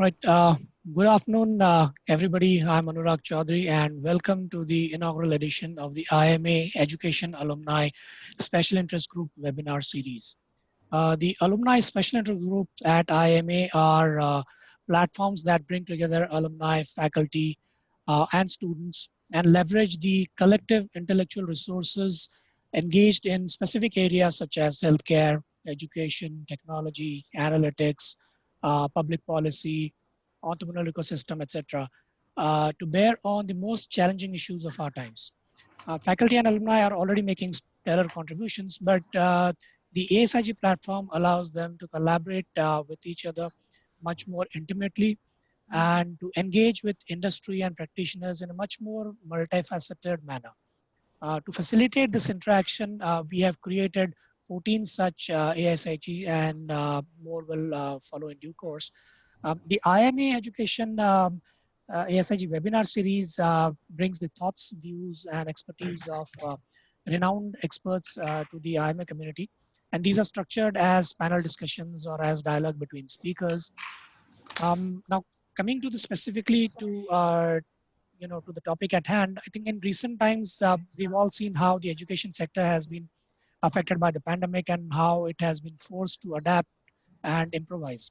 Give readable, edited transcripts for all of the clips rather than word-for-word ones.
Right. Good afternoon, everybody. I'm Anurag Chaudhary, and welcome to the inaugural edition of the IMA Education Alumni Special Interest Group webinar series. The Alumni Special Interest Groups at IMA are platforms that bring together alumni, faculty, and students and leverage the collective intellectual resources engaged in specific areas such as healthcare, education, technology, analytics, public policy, entrepreneurial ecosystem, etc., to bear on the most challenging issues of our times. Faculty and alumni are already making stellar contributions, but the ASIG platform allows them to collaborate with each other much more intimately and to engage with industry and practitioners in a much more multifaceted manner. To facilitate this interaction, we have created 14 such ASIG and more will follow in due course. The IMA Education ASIG webinar series brings the thoughts, views, and expertise of renowned experts to the IMA community. And these are structured as panel discussions or as dialogue between speakers. Now, coming to the specifically to the topic at hand, I think in recent times we've all seen how the education sector has been affected by the pandemic and how it has been forced to adapt and improvise.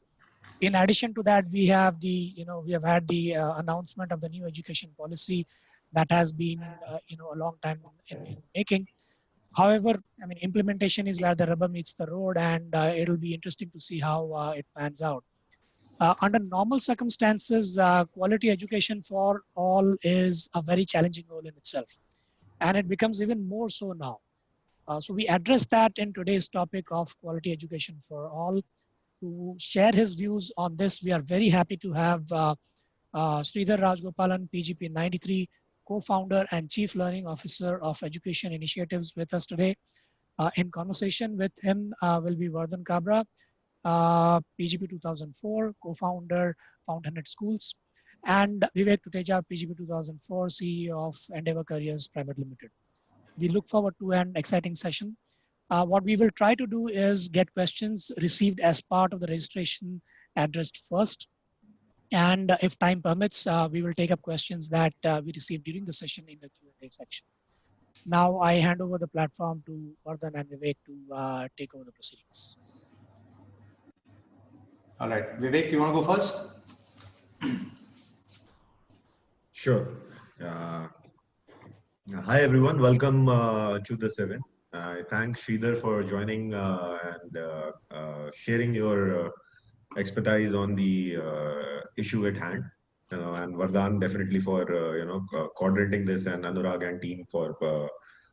In addition to that, we have had the announcement of the new education policy that has been a long time in making. However, I mean, implementation is where the rubber meets the road, and it'll be interesting to see how it pans out. Under normal circumstances, quality education for all is a very challenging goal in itself, and it becomes even more so now. So we address that in today's topic of quality education for all. To share his views on this, we are very happy to have Sridhar Rajgopalan, PGP 93, co-founder and Chief Learning Officer of Education Initiatives with us today. In conversation with him will be Vardhan Kabra, PGP 2004, co-founder, Fountainhead Schools, and Vivek Tuteja, PGP 2004, CEO of Endeavor Careers Private Limited. We look forward to an exciting session. What we will try to do is get questions received as part of the registration addressed first. And if time permits, we will take up questions that we received during the session in the Q&A section. Now I hand over the platform to Vardhan and Vivek to take over the proceedings. All right, Vivek, you want to go first? Sure. Hi, everyone. Welcome to this event. I thank Sridhar for joining and sharing your expertise on the issue at hand. And Vardhan definitely for coordinating this, and Anurag and team for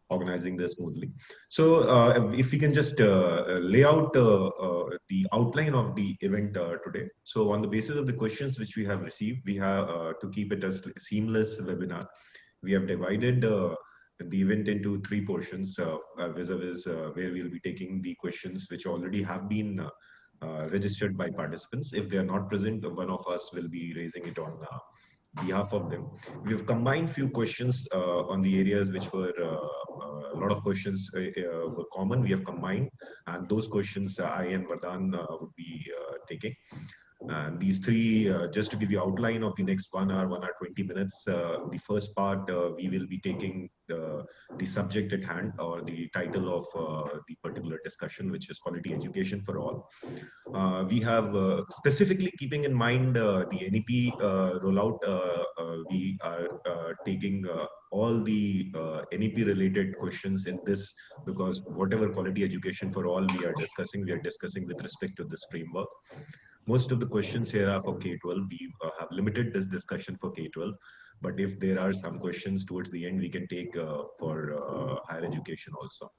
organizing this smoothly. So if we can just lay out the outline of the event today. So on the basis of the questions which we have received, we have to keep it a seamless webinar. We have divided the event into three portions vis-a-vis where we'll be taking the questions which already have been registered by participants. If they are not present, one of us will be raising it on behalf of them. We've combined few questions on the areas which were a lot of questions were common. We have combined, and those questions I and Vardhan would be taking. And these three, just to give you outline of the next 1 hour, 20 minutes, the first part, we will be taking the subject at hand or the title of the particular discussion, which is quality education for all. We have specifically keeping in mind the NEP rollout, we are taking all the NEP related questions in this, because whatever quality education for all we are discussing with respect to this framework. Most of the questions here are for K-12. We have limited this discussion for K-12, but if there are some questions towards the end, we can take for higher education also.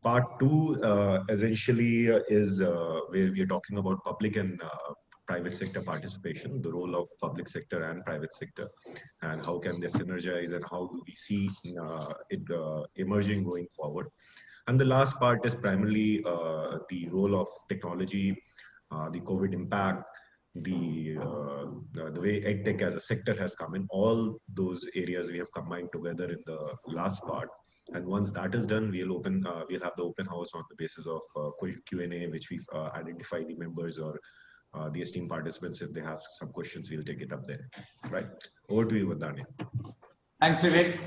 Part two essentially is where we are talking about public and private sector participation, the role of public sector and private sector, and how can they synergize and how do we see it emerging going forward. And the last part is primarily the role of technology, the COVID impact, the way EdTech as a sector has come in. All those areas we have combined together in the last part. And once that is done, we'll have the open house on the basis of Q&A, which we've identified the members or the esteemed participants, if they have some questions, we'll take it up there. Right. Over to you, Vardhan. Thanks, Vivek.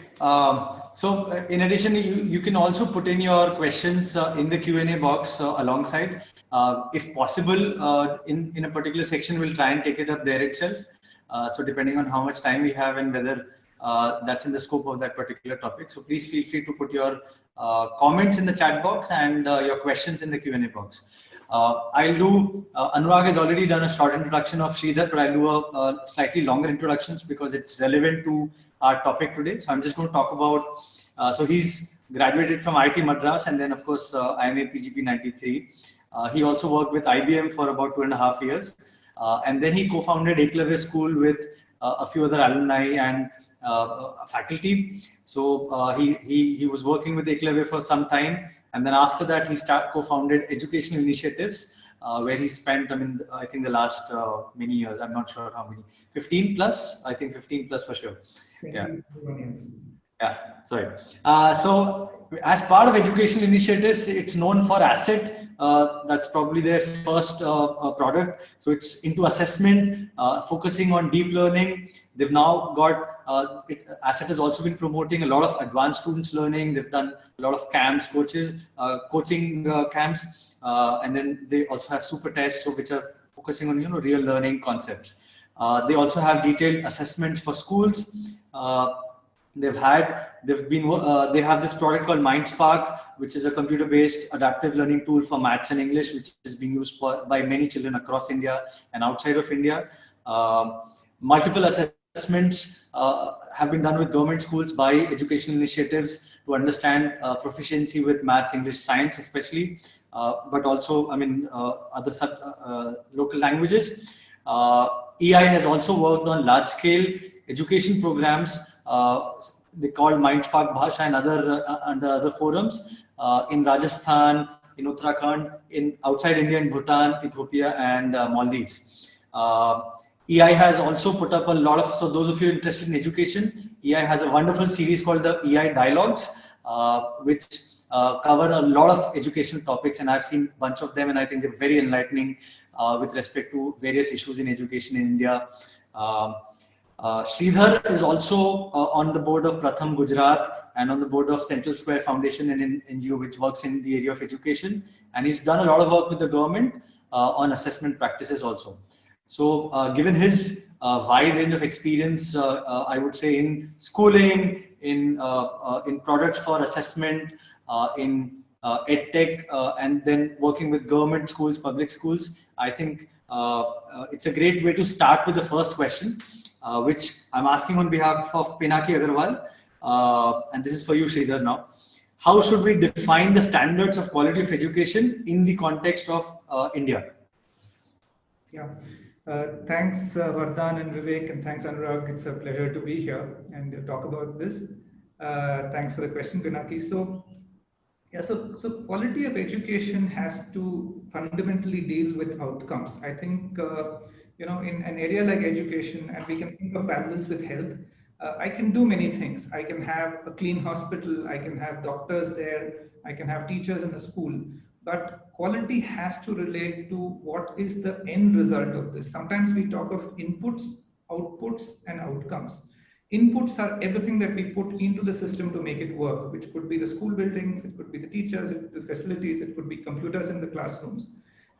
In addition, you can also put in your questions in the Q&A box alongside. If possible, in a particular section, we'll try and take it up there itself. So depending on how much time we have and whether that's in the scope of that particular topic. So please feel free to put your comments in the chat box and your questions in the Q&A box. I'll do, Anurag has already done a short introduction of Sridhar, but I'll do a slightly longer introductions because it's relevant to our topic today. So I'm just going to talk about, so he's graduated from IIT Madras and then of course IMA PGP 93. He also worked with IBM for about 2.5 years. And then he co-founded Eklavya School with a few other alumni and faculty. So he was working with Eklavya for some time. And then after that, he co-founded Educational Initiatives, where he spent, I think the last many years, I'm not sure how many, 15 plus, I think 15 plus for sure. Yeah. Yeah, sorry. So as part of Educational Initiatives, it's known for Asset. That's probably their first product. So it's into assessment, focusing on deep learning. They've now got, Asset has also been promoting a lot of advanced students learning. They've done a lot of camps, coaching camps. And then they also have super tests, so which are focusing on, real learning concepts. They also have detailed assessments for schools. They have this product called MindSpark, which is a computer-based adaptive learning tool for maths and English, which is being used by many children across India and outside of India. Multiple assessments have been done with government schools by educational initiatives to understand proficiency with maths, English, science, especially, but also, other local languages. EI has also worked on large-scale education programs. They called MindSpark Bhasha and under other forums in Rajasthan, in Uttarakhand, outside India, in Bhutan, Ethiopia, and Maldives. EI has also put up a lot of, so those of you interested in education, EI has a wonderful series called the EI Dialogues, which cover a lot of educational topics, and I've seen a bunch of them, and I think they're very enlightening with respect to various issues in education in India. Sridhar is also on the board of Pratham Gujarat and on the board of Central Square Foundation, an NGO which works in the area of education, and he's done a lot of work with the government on assessment practices also. So given his wide range of experience, I would say in schooling, in products for assessment, in EdTech, and then working with government schools, public schools, I think it's a great way to start with the first question, which I'm asking on behalf of Pinaki Agarwal, and this is for you, Sridhar, now. How should we define the standards of quality of education in the context of India? Yeah. Thanks, Vardhan and Vivek, and thanks, Anurag. It's a pleasure to be here and talk about this. Thanks for the question, Pinaki. So quality of education has to fundamentally deal with outcomes. I think, in an area like education, and we can think of parallels with health, I can do many things. I can have a clean hospital, I can have doctors there, I can have teachers in a school, but quality has to relate to what is the end result of this. Sometimes we talk of inputs, outputs, and outcomes. Inputs are everything that we put into the system to make it work, which could be the school buildings, it could be the teachers, it could be the facilities, it could be computers in the classrooms.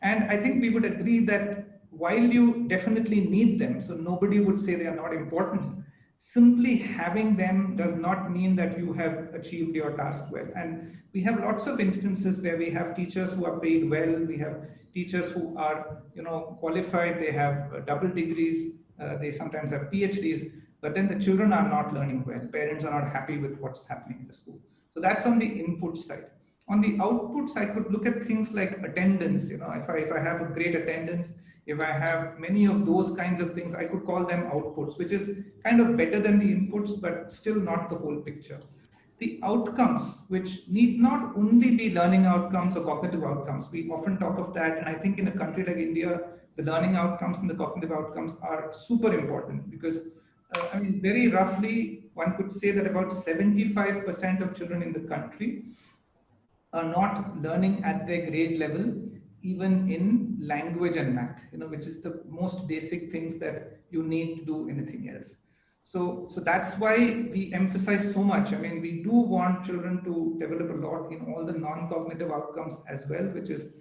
And I think we would agree that while you definitely need them, so nobody would say they are not important, simply having them does not mean that you have achieved your task well. And we have lots of instances where we have teachers who are paid well, we have teachers who are qualified, they have double degrees, they sometimes have PhDs, but then the children are not learning well. Parents are not happy with what's happening in the school. So that's on the input side. On the output side, I could look at things like attendance. If I have a great attendance, if I have many of those kinds of things, I could call them outputs, which is kind of better than the inputs, but still not the whole picture. The outcomes, which need not only be learning outcomes or cognitive outcomes, we often talk of that. And I think in a country like India, the learning outcomes and the cognitive outcomes are super important because very roughly, one could say that about 75% of children in the country are not learning at their grade level, even in language and math, which is the most basic things that you need to do anything else. So that's why we emphasize so much. I mean, we do want children to develop a lot in all the non-cognitive outcomes as well, which is,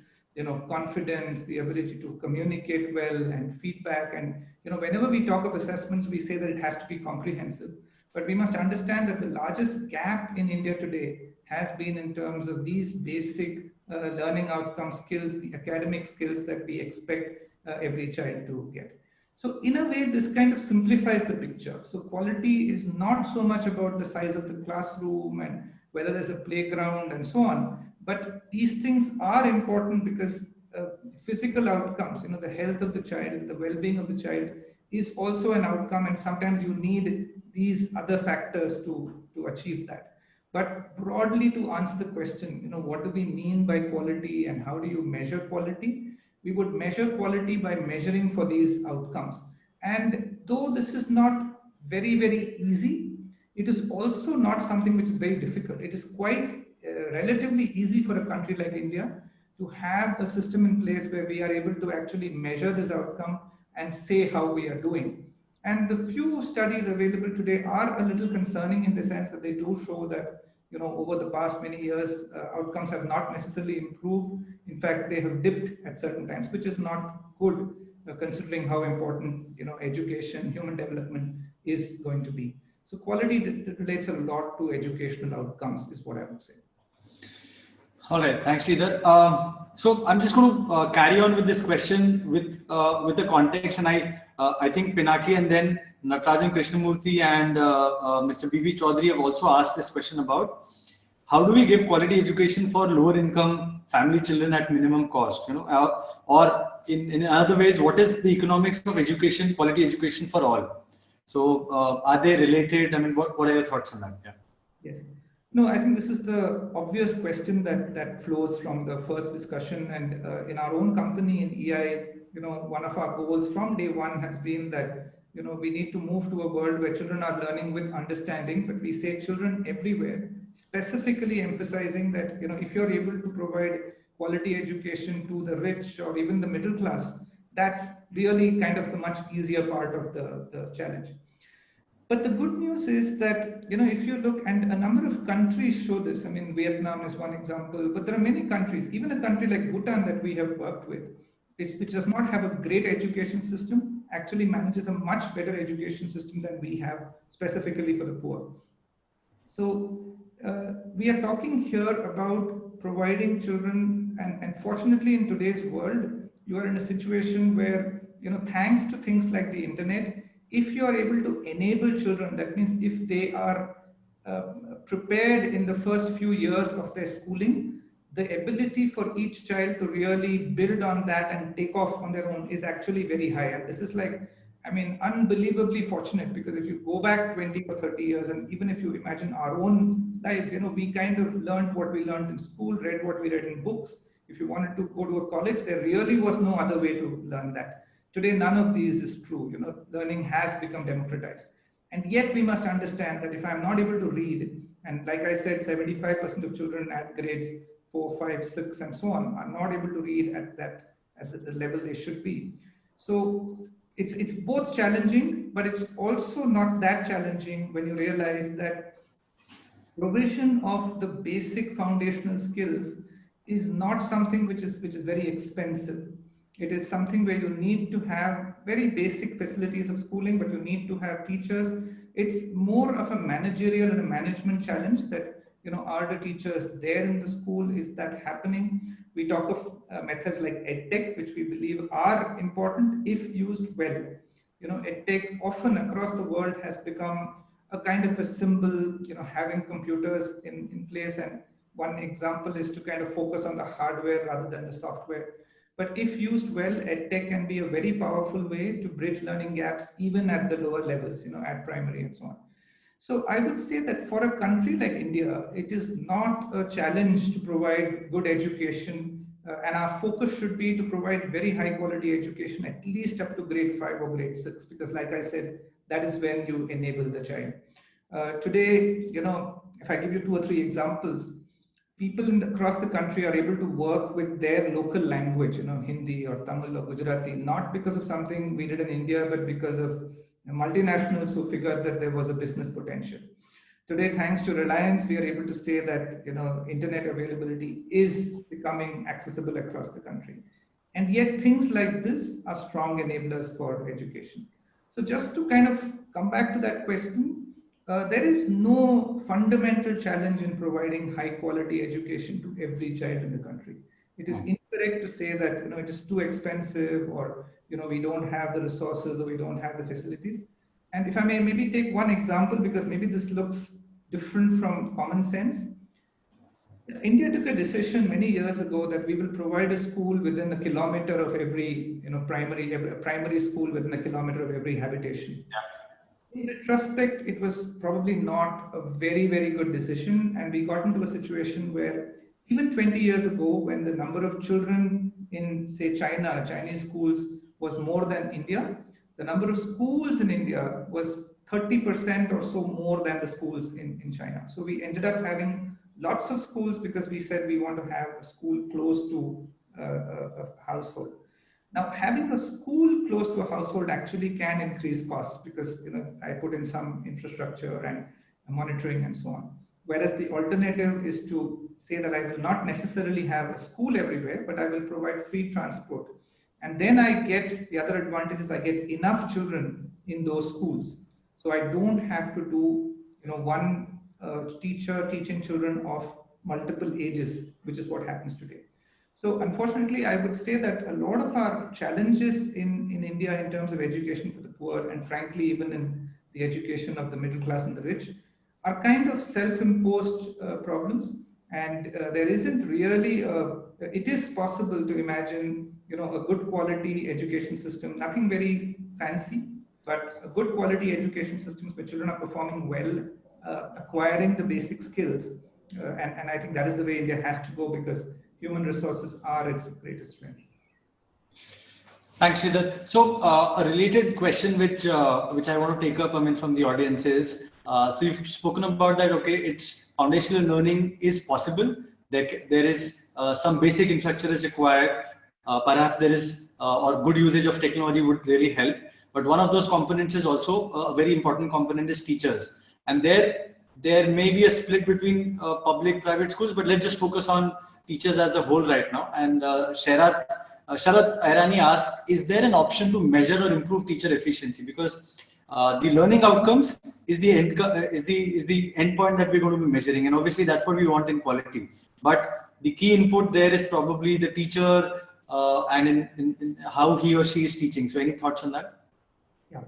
confidence, the ability to communicate well, and feedback. And, whenever we talk of assessments, we say that it has to be comprehensive. But we must understand that the largest gap in India today has been in terms of these basic learning outcome skills, the academic skills that we expect every child to get. So in a way, this kind of simplifies the picture. So quality is not so much about the size of the classroom and whether there's a playground and so on, but these things are important because physical outcomes, the health of the child, the well-being of the child is also an outcome, and sometimes you need these other factors to achieve that. But broadly, to answer the question, what do we mean by quality and how do you measure quality? We would measure quality by measuring for these outcomes. And though this is not very, very easy, it is also not something which is very difficult. It is quite relatively easy for a country like India to have a system in place where we are able to actually measure this outcome and say how we are doing. And the few studies available today are a little concerning in the sense that they do show that over the past many years, outcomes have not necessarily improved. In fact, they have dipped at certain times, which is not good considering how important education, human development is going to be. So quality relates a lot to educational outcomes, is what I would say. All right, thanks, Sridhar. So I'm just going to carry on with this question with the context, and I think Pinaki and then Natarajan Krishnamurthy and Mr. B.V. Chaudhary have also asked this question about how do we give quality education for lower income family children at minimum cost, or in other ways, what is the economics of education, quality education for all? So are they related? I mean, what are your thoughts on that? Yeah. Yes. No, I think this is the obvious question that flows from the first discussion. And in our own company in EI, one of our goals from day one has been that, we need to move to a world where children are learning with understanding, but we say children everywhere, specifically emphasizing that, if you're able to provide quality education to the rich or even the middle class, that's really kind of the much easier part of the challenge. But the good news is that, if you look, and a number of countries show this, I mean, Vietnam is one example, but there are many countries, even a country like Bhutan that we have worked with, which does not have a great education system, actually manages a much better education system than we have specifically for the poor. So we are talking here about providing children, and fortunately in today's world, you are in a situation where, thanks to things like the internet, if you are able to enable children, that means if they are prepared in the first few years of their schooling, the ability for each child to really build on that and take off on their own is actually very high. And this is like, I mean, unbelievably fortunate, because if you go back 20 or 30 years, and even if you imagine our own lives, we kind of learned what we learned in school, read what we read in books. If you wanted to go to a college, there really was no other way to learn that. Today, none of these is true. Learning has become democratized. And yet we must understand that if I'm not able to read, and like I said, 75% of children at grades 4, 5, 6, and so on are not able to read at the level they should be. So it's both challenging, but it's also not that challenging when you realize that provision of the basic foundational skills is not something which is very expensive. It is something where you need to have very basic facilities of schooling, but you need to have teachers. It's more of a managerial and a management challenge that, are the teachers there in the school? Is that happening? We talk of methods like EdTech, which we believe are important if used well. EdTech often across the world has become a kind of a symbol, having computers in place. And one example is to kind of focus on the hardware rather than the software. But if used well, EdTech can be a very powerful way to bridge learning gaps, even at the lower levels, at primary and so on. So I would say that for a country like India, it is not a challenge to provide good education. And our focus should be to provide very high quality education, at least up to grade 5 or grade 6, because like I said, that is when you enable the child. Today, if I give you 2 or 3 examples, people across the country are able to work with their local language, Hindi or Tamil or Gujarati, not because of something we did in India, but because of multinationals who figured that there was a business potential. Today, thanks to Reliance, we are able to say that internet availability is becoming accessible across the country. And yet things like this are strong enablers for education. So just to kind of come back to that question, there is no fundamental challenge in providing high quality education to every child in the country. It is incorrect to say that it is too expensive, or we don't have the resources, or we don't have the facilities. And if I may maybe take one example, because maybe this looks different from common sense. India took a decision many years ago that we will provide a school within a kilometer of every primary school within a kilometer of every habitation. Yeah. In retrospect, it was probably not a very, very good decision. And we got into a situation where even 20 years ago, when the number of children in, say, Chinese schools was more than India, the number of schools in India was 30% or so more than the schools in China. So we ended up having lots of schools because we said we want to have a school close to a household. Now, having a school close to a household actually can increase costs because I put in some infrastructure and monitoring and so on. Whereas the alternative is to say that I will not necessarily have a school everywhere, but I will provide free transport. And then I get the other advantage is I get enough children in those schools. So I don't have to do one teacher teaching children of multiple ages, which is what happens today. So unfortunately, I would say that a lot of our challenges in India in terms of education for the poor, and frankly, even in the education of the middle class and the rich, are kind of self-imposed problems. And there isn't really, it is possible to imagine, a good quality education system, nothing very fancy, but a good quality education systems where children are performing well, acquiring the basic skills. And I think that is the way India has to go, because human resources are its greatest strength. Thanks, Sridhar. So a related question which I want to take up, from the audience is, so you've spoken about that, okay, it's foundational learning is possible. There is some basic infrastructure is required. Perhaps there is, or good usage of technology would really help. But one of those components is also a very important component is teachers. And there may be a split between public-private schools, but let's just focus on teachers as a whole right now. And Sharat Airani asked, is there an option to measure or improve teacher efficiency? Because the learning outcomes is the end point that we're going to be measuring, and obviously that's what we want in quality. But the key input there is probably the teacher and in how he or she is teaching. So any thoughts on that? Yeah.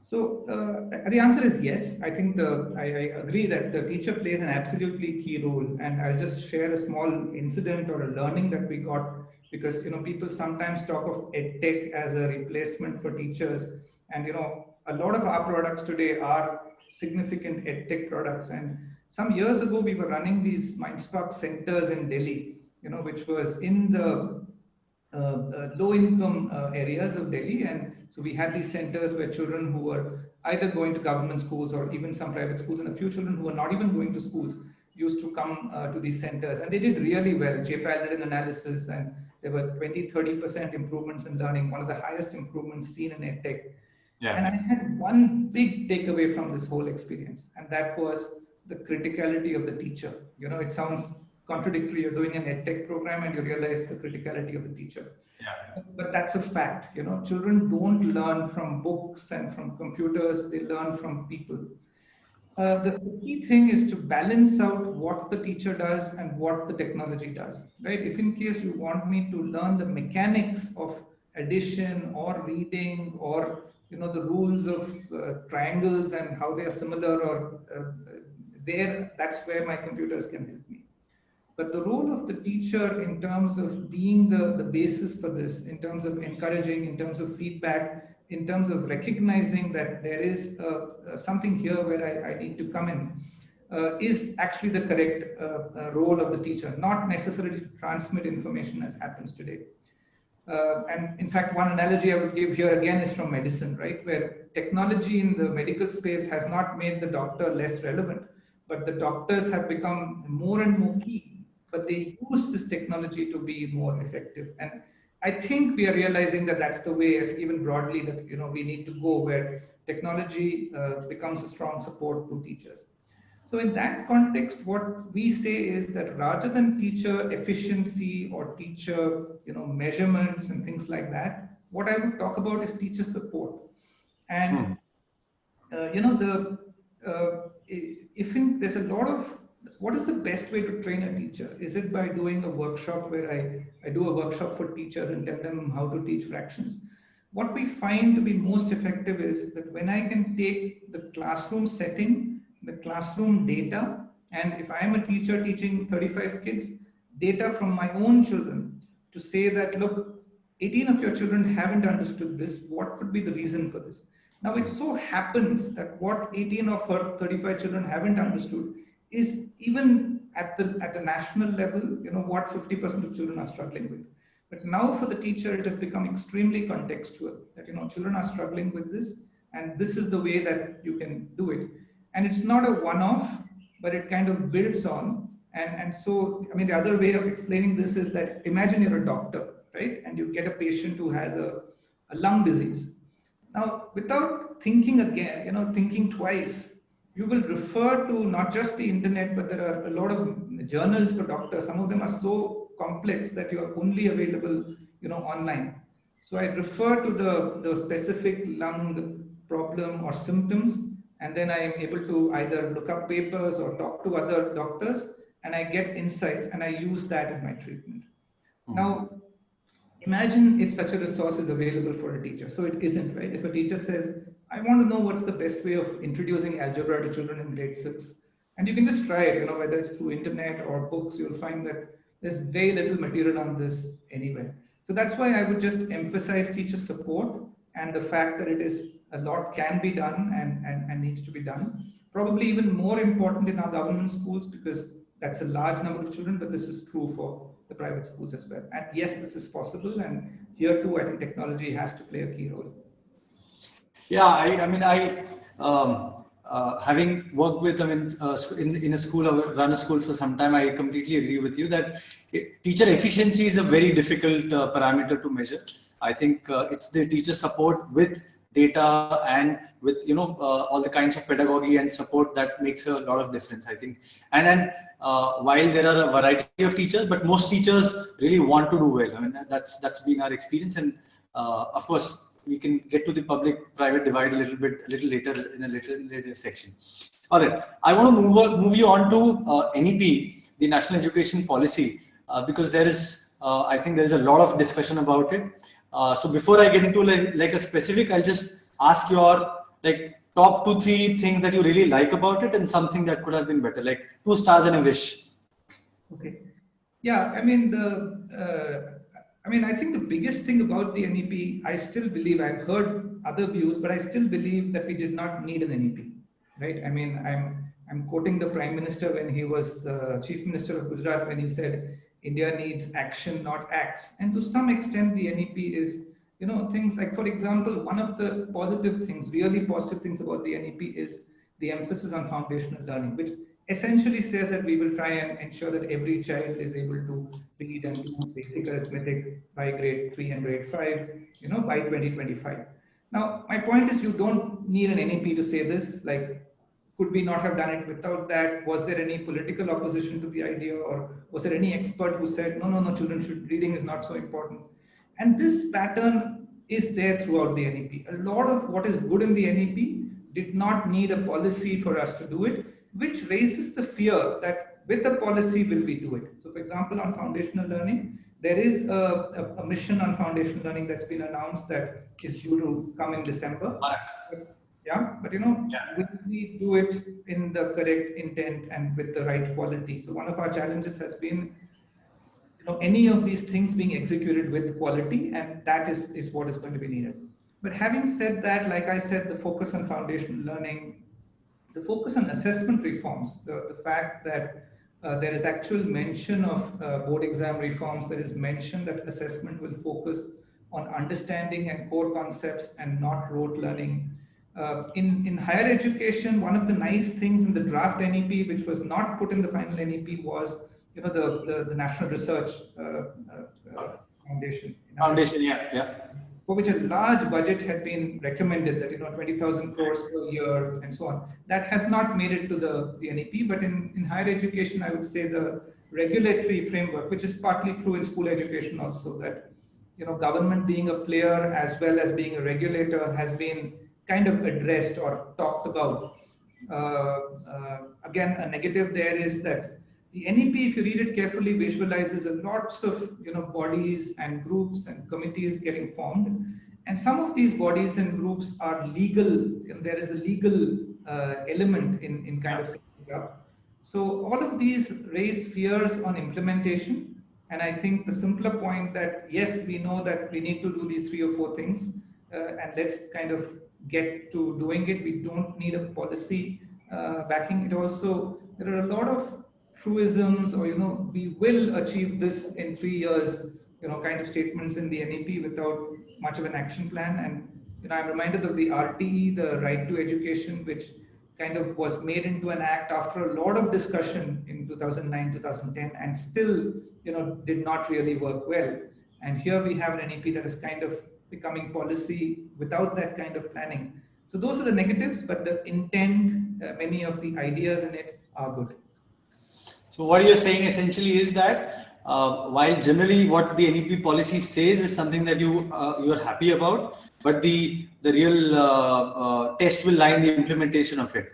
So the answer is yes. I think I agree that the teacher plays an absolutely key role, and I'll just share a small incident or a learning that we got, because people sometimes talk of EdTech as a replacement for teachers, and a lot of our products today are significant EdTech products. And some years ago we were running these Mindspark centers in Delhi, which was in the low-income areas of Delhi. And so we had these centers where children who were either going to government schools or even some private schools, and a few children who were not even going to schools used to come to these centers, and they did really well. JPAL did an analysis, and there were 20-30% improvements in learning, one of the highest improvements seen in EdTech. Yeah. And I had one big takeaway from this whole experience, and that was the criticality of the teacher. It sounds contradictory. You're doing an EdTech program and you realize the criticality of the teacher. Yeah. But that's a fact. Children don't learn from books and from computers. They learn from people. The key thing is to balance out what the teacher does and what the technology does, right? If in case you want me to learn the mechanics of addition or reading, or the rules of triangles and how they are similar, or that's where my computers can help me. But the role of the teacher in terms of being the basis for this, in terms of encouraging, in terms of feedback, in terms of recognizing that there is something here where I need to come in, is actually the correct role of the teacher, not necessarily to transmit information as happens today. And in fact, one analogy I would give here again is from medicine, right? Where technology in the medical space has not made the doctor less relevant, but the doctors have become more and more key. but they use this technology to be more effective. And I think we are realizing that that's the way, I think even broadly, that we need to go, where technology becomes a strong support to teachers. So in that context, what we say is that rather than teacher efficiency or teacher measurements and things like that, what I would talk about is teacher support. And there's a lot of, what is the best way to train a teacher? Is it by doing a workshop where I do a workshop for teachers and tell them how to teach fractions? What we find to be most effective is that when I can take the classroom setting, the classroom data, and if I'm a teacher teaching 35 kids, data from my own children to say that, look, 18 of your children haven't understood this, what could be the reason for this? Now, it so happens that what 18 of her 35 children haven't understood is even at the national level, what 50% of children are struggling with. But now for the teacher, it has become extremely contextual that, children are struggling with this, and this is the way that you can do it. And it's not a one-off, but it kind of builds on. And so, I mean, the other way of explaining this is that imagine you're a doctor, right? And you get a patient who has a lung disease. Now, without thinking again, thinking twice, you will refer to not just the internet, but there are a lot of journals for doctors. Some of them are so complex that you are only available, online. So I refer to the specific lung problem or symptoms, and then I am able to either look up papers or talk to other doctors, and I get insights, and I use that in my treatment. Now, imagine if such a resource is available for a teacher. So it isn't, right? If a teacher says, I want to know what's the best way of introducing algebra to children in grade 6, and you can just try it, whether it's through internet or books, you'll find that there's very little material on this anywhere. So that's why I would just emphasize teacher support and the fact that a lot can be done and needs to be done. Probably even more important in our government schools, because that's a large number of children, but this is true for the private schools as well. And yes, this is possible. And here too, I think technology has to play a key role. Yeah, having worked with, in a school or run a school for some time, I completely agree with you that teacher efficiency is a very difficult parameter to measure. I think it's the teacher support with data and with all the kinds of pedagogy and support that makes a lot of difference, I think. And then while there are a variety of teachers, but most teachers really want to do well. I mean, that's been our experience. And of course, we can get to the public-private divide a little later in a later section. All right, I want to move you on to NEP, the National Education Policy, because there is, I think there is a lot of discussion about it. So before I get into like a specific, I'll just ask your top 2-3 things that you really like about it and something that could have been better, like 2 stars and a wish. Okay. Yeah, I mean I think the biggest thing about the NEP, I still believe, I've heard other views, but I still believe that we did not need an NEP, right? I mean, I'm quoting the Prime Minister when he was Chief Minister of Gujarat, when he said, India needs action, not acts. And to some extent, the NEP is, things like, for example, one of the really positive things about the NEP is the emphasis on foundational learning, which essentially says that we will try and ensure that every child is able to read and do basic arithmetic by grade 3 and grade 5, by 2025. Now, my point is you don't need an NEP to say this, could we not have done it without that? Was there any political opposition to the idea, or was there any expert who said, no, reading is not so important? And this pattern is there throughout the NEP. A lot of what is good in the NEP did not need a policy for us to do it, which raises the fear that with a policy will we do it. So for example, on foundational learning, there is a mission on foundational learning that's been announced that is due to come in December. Yeah, but will we do it in the correct intent and with the right quality? So one of our challenges has been, any of these things being executed with quality, and that is what is going to be needed. But having said that, like I said, the focus on foundational learning, the focus on assessment reforms, the fact that there is actual mention of board exam reforms, there is mention that assessment will focus on understanding and core concepts and not rote learning. In higher education, one of the nice things in the draft NEP, which was not put in the final NEP, was, the National Research Foundation. Foundation, yeah. For which a large budget had been recommended, that 20,000 crores per year and so on. That has not made it to the NEP, but in higher education, I would say the regulatory framework, which is partly true in school education also, that government being a player as well as being a regulator has been kind of addressed or talked about. Again, a negative there is that the NEP, if you read it carefully, visualizes lots of bodies and groups and committees getting formed, and some of these bodies and groups are legal. There is a legal element in kind of setting it up. So all of these raise fears on implementation, and I think the simpler point that yes, we know that we need to do these 3 or 4 things, and let's kind of get to doing it. We don't need a policy backing it. Also, there are a lot of truisms, or we will achieve this in 3 years, kind of statements in the NEP without much of an action plan. And I'm reminded of the RTE, the Right to Education, which kind of was made into an act after a lot of discussion in 2009, 2010, and still did not really work well. And here we have an NEP that is kind of becoming policy without that kind of planning. So those are the negatives, but the intent, many of the ideas in it are good. So what you're saying essentially is that while generally what the NEP policy says is something that you are happy about, but the real test will lie in the implementation of it.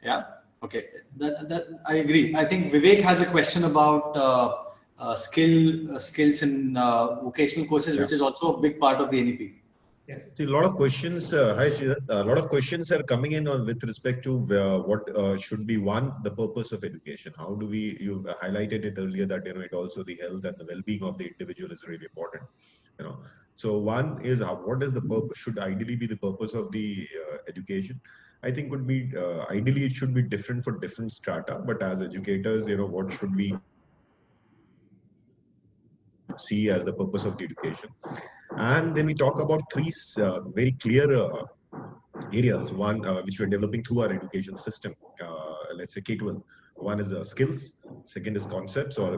Yeah. Okay. That I agree. I think Vivek has a question about skills in vocational courses, which is also a big part of the NEP. Yes. See, a lot of questions. Hi, Sridhar. A lot of questions are coming in with respect to what should be the purpose of education. How do we? You highlighted it earlier that it also the health and the well-being of the individual is really important. So one is what is the purpose? Should ideally be the purpose of the education? I think would be ideally it should be different for different strata. But as educators, what should we see as the purpose of the education? And then we talk about 3 very clear areas. One, which we're developing through our education system, let's say K-12. One is skills, second is concepts or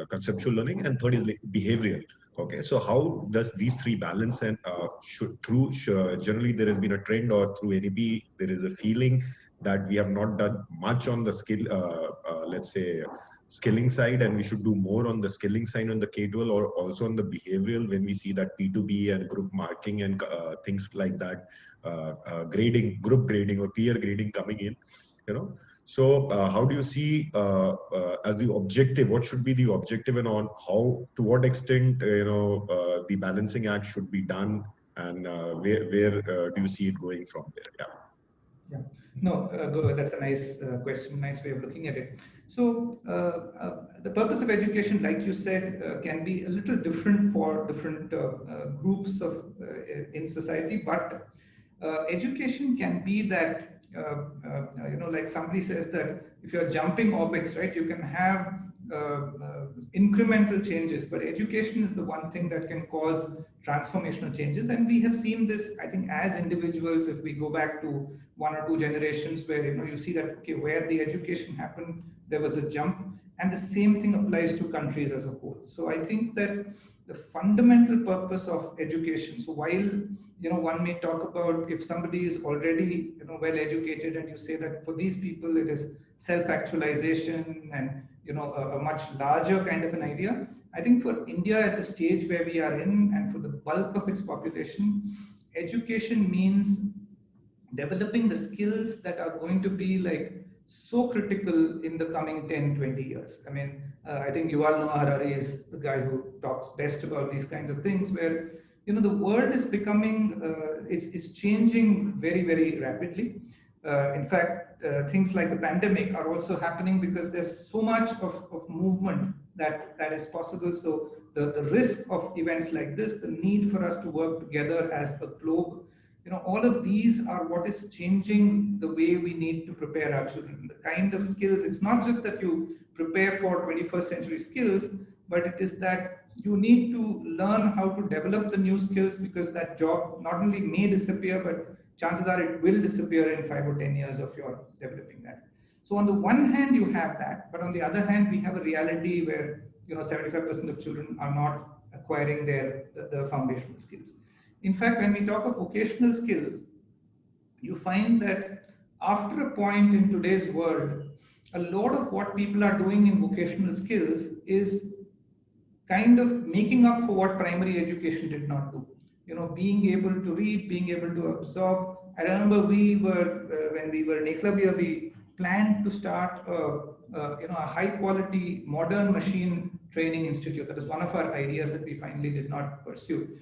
conceptual learning, and third is behavioral. Okay, so how does these 3 balance? And generally there has been a trend, or through NEP, there is a feeling that we have not done much on the skill, let's say, skilling side, and we should do more on the skilling side on the K-12, or also on the behavioral, when we see that P2B and group marking and things like that, grading, group grading or peer grading coming in, So how do you see as the objective, what should be the objective, and on how, to what extent, the balancing act should be done, and where do you see it going from there? Yeah. No, that's a nice question, nice way of looking at it. So the purpose of education, like you said, can be a little different for different groups in society, but education can be that, like somebody says that if you're jumping orbits, right, you can have incremental changes, but education is the one thing that can cause transformational changes. And we have seen this, I think, as individuals, if we go back to 1 or 2 generations where, you see that, okay, where the education happened, there was a jump, and the same thing applies to countries as a whole. So I think that the fundamental purpose of education, so while, one may talk about if somebody is already, well educated, and you say that for these people, it is self-actualization and, a much larger kind of an idea. I think for India at the stage where we are in, and for the bulk of its population, education means developing the skills that are going to be like so critical in the coming 10, 20 years. I mean, I think Yuval Noah Harari is the guy who talks best about these kinds of things, where, the world is becoming, it's changing very, very rapidly. In fact, things like the pandemic are also happening because there's so much of movement that is possible. So the risk of events like this, the need for us to work together as a globe, all of these are what is changing the way we need to prepare our children. The kind of skills, it's not just that you prepare for 21st century skills, but it is that you need to learn how to develop the new skills, because that job not only may disappear, but chances are it will disappear in 5 or 10 years of your developing that. So on the one hand, you have that, but on the other hand, we have a reality where 75% of children are not acquiring the foundational skills. In fact, when we talk of vocational skills, you find that after a point in today's world, a lot of what people are doing in vocational skills is kind of making up for what primary education did not do. Being able to read, being able to absorb. I remember when we were in Eklavya, we planned to start a high quality modern machine training institute. That is one of our ideas that we finally did not pursue.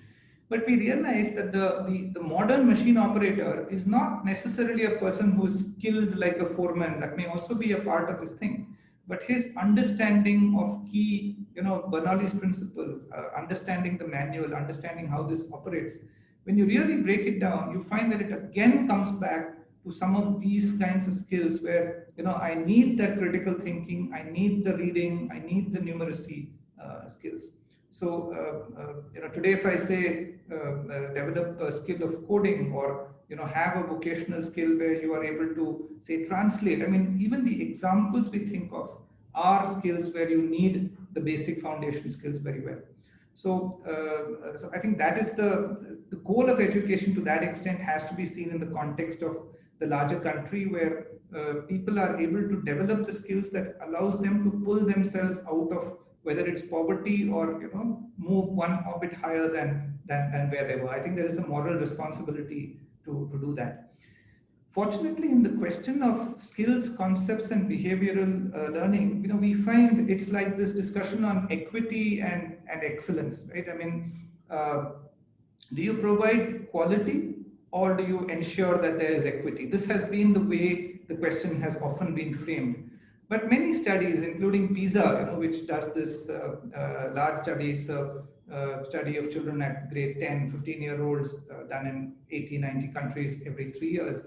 But we realized that the modern machine operator is not necessarily a person who's skilled like a foreman. That may also be a part of his thing. But his understanding of key, Bernoulli's principle, understanding the manual, understanding how this operates, when you really break it down, you find that it again comes back to some of these kinds of skills where, I need that critical thinking, I need the reading, I need the numeracy skills. So, today if I say develop a skill of coding, or have a vocational skill where you are able to say translate. I mean, even the examples we think of are skills where you need the basic foundation skills very well. So, so I think that is the goal of education to that extent has to be seen in the context of the larger country, where people are able to develop the skills that allows them to pull themselves out of whether it's poverty or move one orbit higher than where they were. I think there is a moral responsibility to do that. Fortunately, in the question of skills, concepts, and behavioral learning, we find it's like this discussion on equity and excellence, right? I mean, do you provide quality, or do you ensure that there is equity? This has been the way the question has often been framed. But many studies, including PISA, which does this large study, it's a study of children at grade 10, 15-year-olds done in 80, 90 countries every 3 years.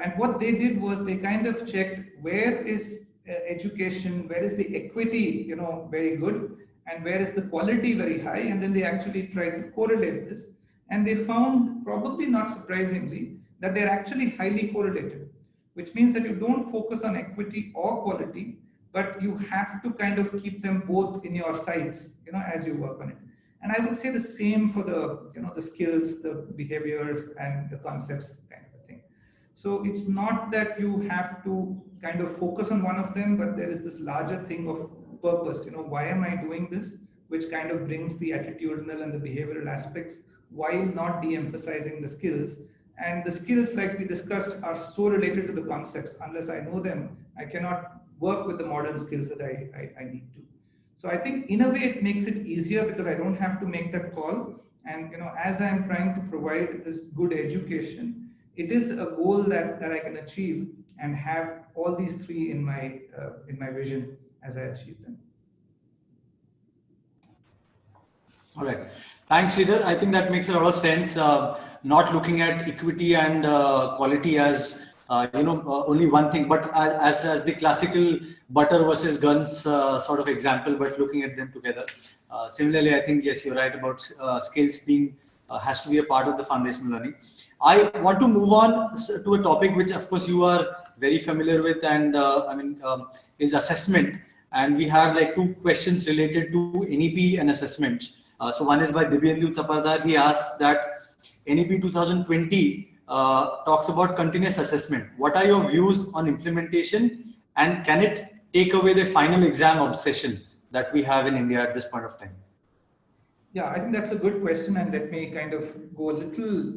And what they did was they kind of checked where is education, where is the equity, very good, and where is the quality very high, and then they actually tried to correlate this. And they found, probably not surprisingly, that they're actually highly correlated, which means that you don't focus on equity or quality, but you have to kind of keep them both in your sights, as you work on it. And I would say the same for the, the skills, the behaviors, and the concepts kind of a thing. So it's not that you have to kind of focus on one of them, but there is this larger thing of purpose. Why am I doing this? Which kind of brings the attitudinal and the behavioral aspects, while not de-emphasizing the skills. And the skills, like we discussed, are so related to the concepts. Unless I know them, I cannot work with the modern skills that I need to. So I think in a way it makes it easier because I don't have to make that call. And as I'm trying to provide this good education, it is a goal that I can achieve and have all these three in my vision as I achieve them. All right. Thanks, Sridhar. I think that makes a lot of sense. Not looking at equity and quality as only one thing, but as the classical butter versus guns sort of example, but looking at them together. Similarly, I think yes, you're right about skills being has to be a part of the foundational learning. I want to move on to a topic which, of course, you are very familiar with, and is assessment. And we have like two questions related to NEP and assessment. So one is by Dibyendu Tapardar. He asks that NEP 2020 talks about continuous assessment. What are your views on implementation, and can it take away the final exam obsession that we have in India at this point of time? Yeah, I think that's a good question, and let me kind of go a little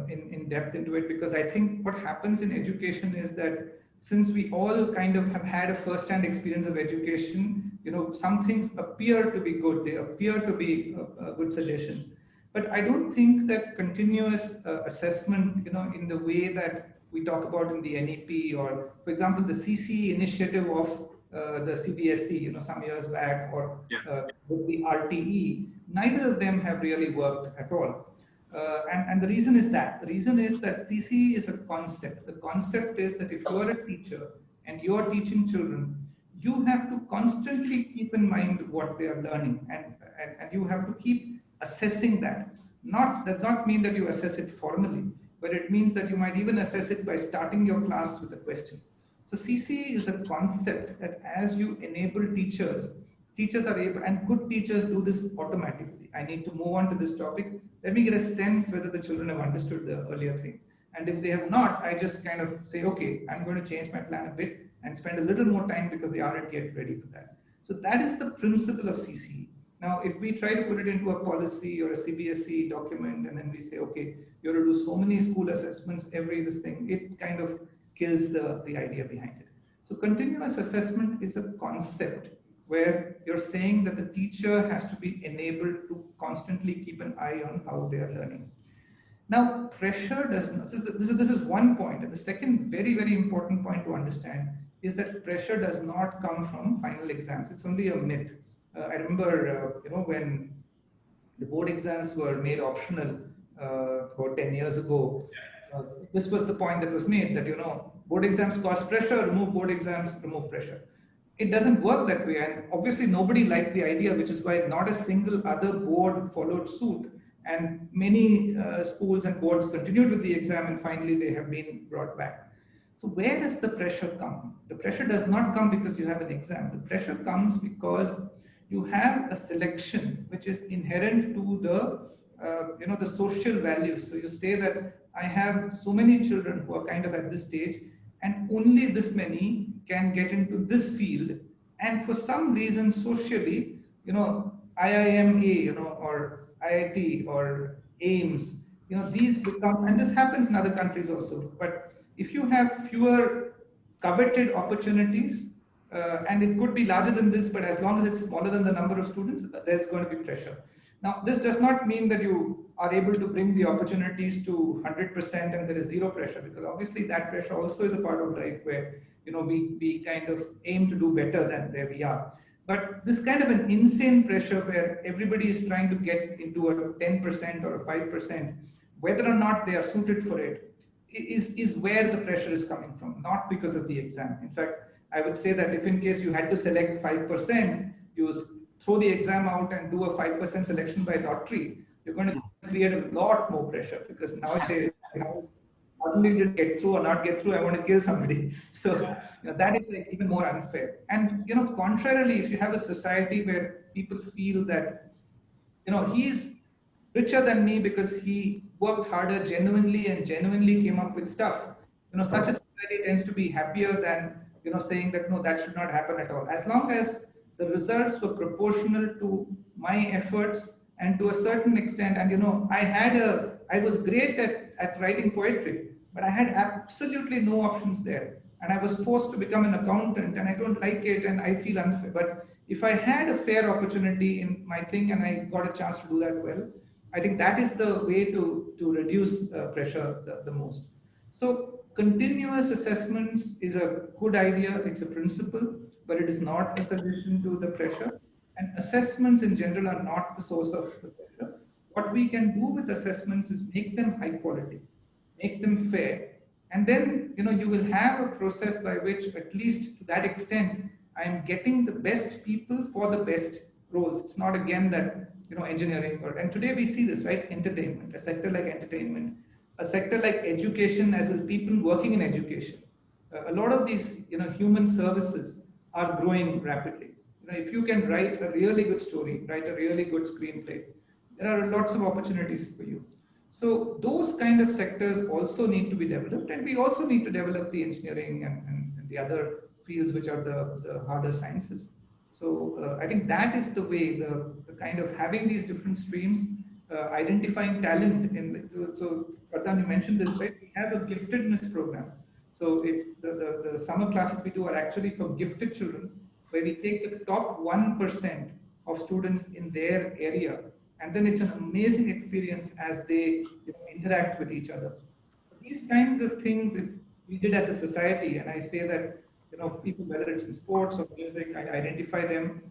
in depth into it, because I think what happens in education is that since we all kind of have had a first-hand experience of education, some things appear to be good, they appear to be good suggestions. But I don't think that continuous assessment, in the way that we talk about in the NEP, or for example, the CC initiative of the CBSE, some years back, or with the RTE, neither of them have really worked at all. And the reason is that CC is a concept. The concept is that if you are a teacher and you are teaching children, you have to constantly keep in mind what they are learning, and you have to keep assessing that. Does not mean that you assess it formally, but it means that you might even assess it by starting your class with a question. So CC is a concept that as you enable teachers, teachers are able, and good teachers do this automatically. I need to move on to this topic. Let me get a sense whether the children have understood the earlier thing. And if they have not, I just kind of say, okay, I'm going to change my plan a bit and spend a little more time because they aren't yet ready for that. So that is the principle of CCE. Now, if we try to put it into a policy or a CBSE document, and then we say, okay, you have to do so many school assessments, every this thing, it kind of kills the idea behind it. So continuous assessment is a concept where you're saying that the teacher has to be enabled to constantly keep an eye on how they are learning. Now, pressure does not, this is one point. And the second very, very important point to understand is that pressure does not come from final exams. It's only a myth. I remember, when the board exams were made optional about 10 years ago, this was the point that was made that, board exams cause pressure, remove board exams, remove pressure. It doesn't work that way. And obviously nobody liked the idea, which is why not a single other board followed suit. And many schools and boards continued with the exam, and finally they have been brought back. So where does the pressure come? The pressure does not come because you have an exam. The pressure comes because you have a selection which is inherent to the social values. So you say that I have so many children who are kind of at this stage, and only this many can get into this field. And for some reason, socially, IIMA, or IIT or AIMS, these become, and this happens in other countries also. But if you have fewer coveted opportunities, and it could be larger than this, but as long as it's smaller than the number of students, there's going to be pressure. Now, this does not mean that you are able to bring the opportunities to 100% and there is zero pressure, because obviously that pressure also is a part of life where, we kind of aim to do better than where we are. But this kind of an insane pressure where everybody is trying to get into a 10% or a 5%, whether or not they are suited for it, is where the pressure is coming from, not because of the exam. In fact, I would say that if in case you had to select 5%, you throw the exam out and do a 5% selection by lottery, you're going to create a lot more pressure, because nowadays, not only did get through or not get through, I want to kill somebody. So that is like even more unfair. And contrarily, if you have a society where people feel that he's richer than me because he worked harder genuinely and genuinely came up with stuff, such a society tends to be happier than saying that no, that should not happen at all. As long as the results were proportional to my efforts and to a certain extent, and I was great at writing poetry, but I had absolutely no options there, and I was forced to become an accountant, and I don't like it, and I feel unfair. But if I had a fair opportunity in my thing and I got a chance to do that well, I think that is the way to reduce pressure the most. So continuous assessments is a good idea, it's a principle, but it is not a solution to the pressure. And assessments in general are not the source of the pressure. What we can do with assessments is make them high quality, make them fair. And then, you will have a process by which, at least to that extent, I'm getting the best people for the best roles. It's not again that, engineering, and today we see this, right? Entertainment, a sector like entertainment, a sector like education, as in people working in education. A lot of these, human services are growing rapidly. If you can write a really good story, write a really good screenplay, there are lots of opportunities for you. So those kind of sectors also need to be developed, and we also need to develop the engineering and the other fields which are the harder sciences. So I think that is the way, the kind of having these different streams, identifying talent. So Vardhan, you mentioned this, right? We have a giftedness program. So it's the summer classes we do are actually for gifted children, where we take the top 1% of students in their area, and then it's an amazing experience as they interact with each other. These kinds of things, if we did as a society, and I say that people, whether it's in sports or music, I identify them,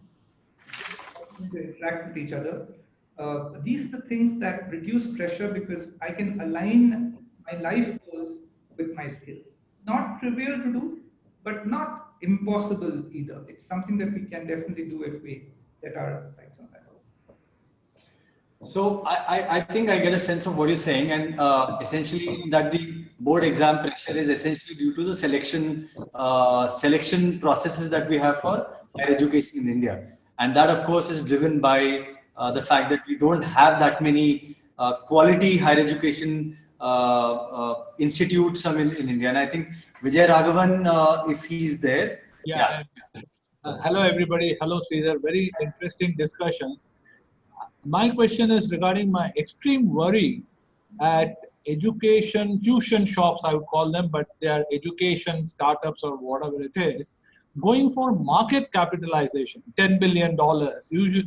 they interact with each other. These are the things that reduce pressure, because I can align my life goals with my skills. Not trivial to do, but not impossible either. It's something that we can definitely do if we set our sights on that. So I think I get a sense of what you're saying, and essentially that the board exam pressure is essentially due to the selection processes that we have for higher education in India, and that of course is driven by the fact that we don't have that many quality higher education institutes in India. And I think Vijay Raghavan, if he's there, Yeah. Hello, everybody. Hello, Sridhar. Very interesting discussions. My question is regarding my extreme worry at education, tuition shops, I would call them, but they are education startups or whatever it is, going for market capitalization, $10 billion,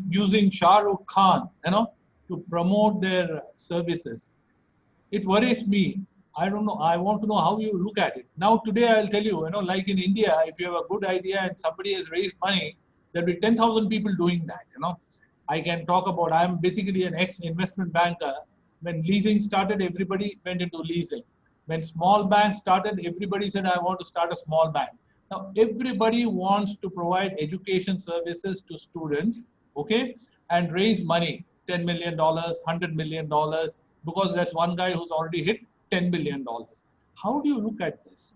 using Shah Rukh Khan, to promote their services. It worries me. I don't know. I want to know how you look at it. Now, today, I'll tell you, like in India, if you have a good idea and somebody has raised money, there'll be 10,000 people doing that, I can talk about, I'm basically an ex-investment banker. When leasing started, everybody went into leasing. When small banks started, everybody said, I want to start a small bank. Now, everybody wants to provide education services to students, okay, and raise money, $10 million, $100 million, because that's one guy who's already hit $10 billion. How do you look at this?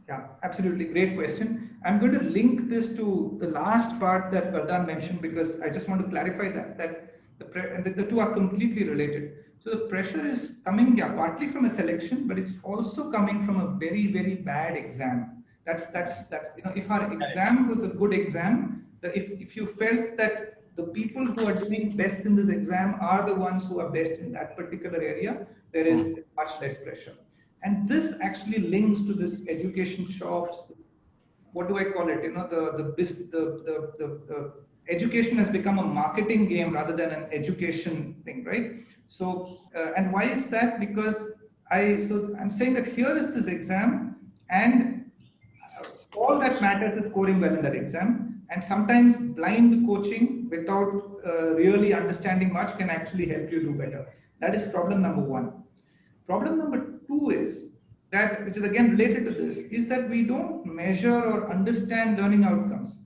Yeah, absolutely. Great question. I'm going to link this to the last part that Vardhan mentioned, because I just want to clarify that the two are completely related. So the pressure is coming, yeah, partly from a selection, but it's also coming from a very, very bad exam. That's if our exam was a good exam, if you felt that the people who are doing best in this exam are the ones who are best in that particular area, there is much less pressure. And this actually links to this education shops. What do I call it? The education has become a marketing game rather than an education thing, right? So, and why is that? Because I'm saying that here is this exam, and all that matters is scoring well in that exam. And sometimes blind coaching without really understanding much can actually help you do better. That is problem number one. Problem number two is that, which is again related to this, is that we don't measure or understand learning outcomes.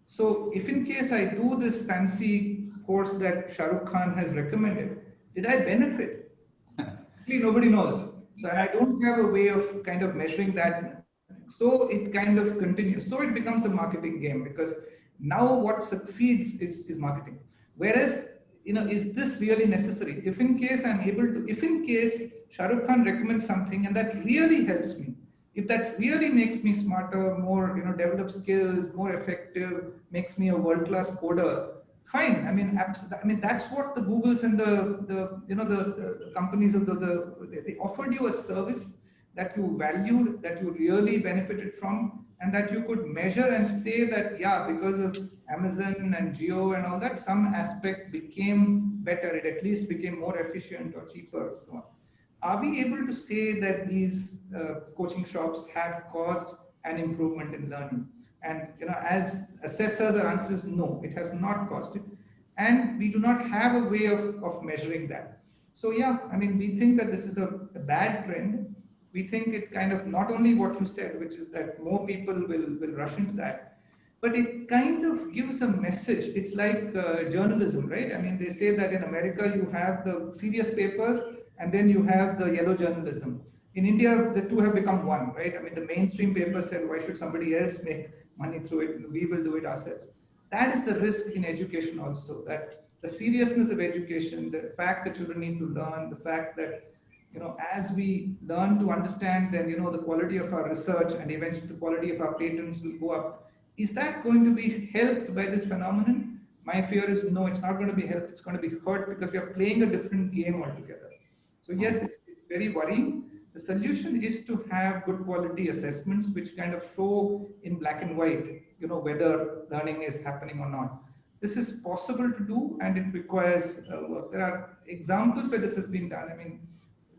So if in case I do this fancy course that Shah Rukh Khan has recommended, did I benefit? Actually, nobody knows. So I don't have a way of kind of measuring that. So it kind of continues. So it becomes a marketing game, because now what succeeds is marketing. Whereas, is this really necessary? If in case I'm able to, if in case Shah Rukh Khan recommends something and that really helps me, if that really makes me smarter, more, develop skills, more effective, makes me a world-class coder, fine. I mean, that's what the Googles and the companies of they offered you a service that you valued, that you really benefited from, and that you could measure and say that, yeah, because of Amazon and Geo and all that, some aspect became better. It at least became more efficient or cheaper, so on. Are we able to say that these coaching shops have caused an improvement in learning? And as assessors, our answer is no, it has not caused it. And we do not have a way of measuring that. So yeah, I mean, we think that this is a bad trend. We think it kind of, not only what you said, which is that more people will rush into that, but it kind of gives a message. It's like journalism, right? I mean, they say that in America, you have the serious papers, and then you have the yellow journalism. In India, the two have become one, right? I mean, the mainstream paper said, why should somebody else make money through it? We will do it ourselves. That is the risk in education also, that the seriousness of education, the fact that children need to learn, the fact that, as we learn to understand, then, the quality of our research and eventually the quality of our patents will go up. Is that going to be helped by this phenomenon? My fear is no, it's not going to be helped. It's going to be hurt, because we are playing a different game altogether. So yes, it's very worrying. The solution is to have good quality assessments which kind of show in black and white, whether learning is happening or not. This is possible to do, and it requires work. There are examples where this has been done. I mean,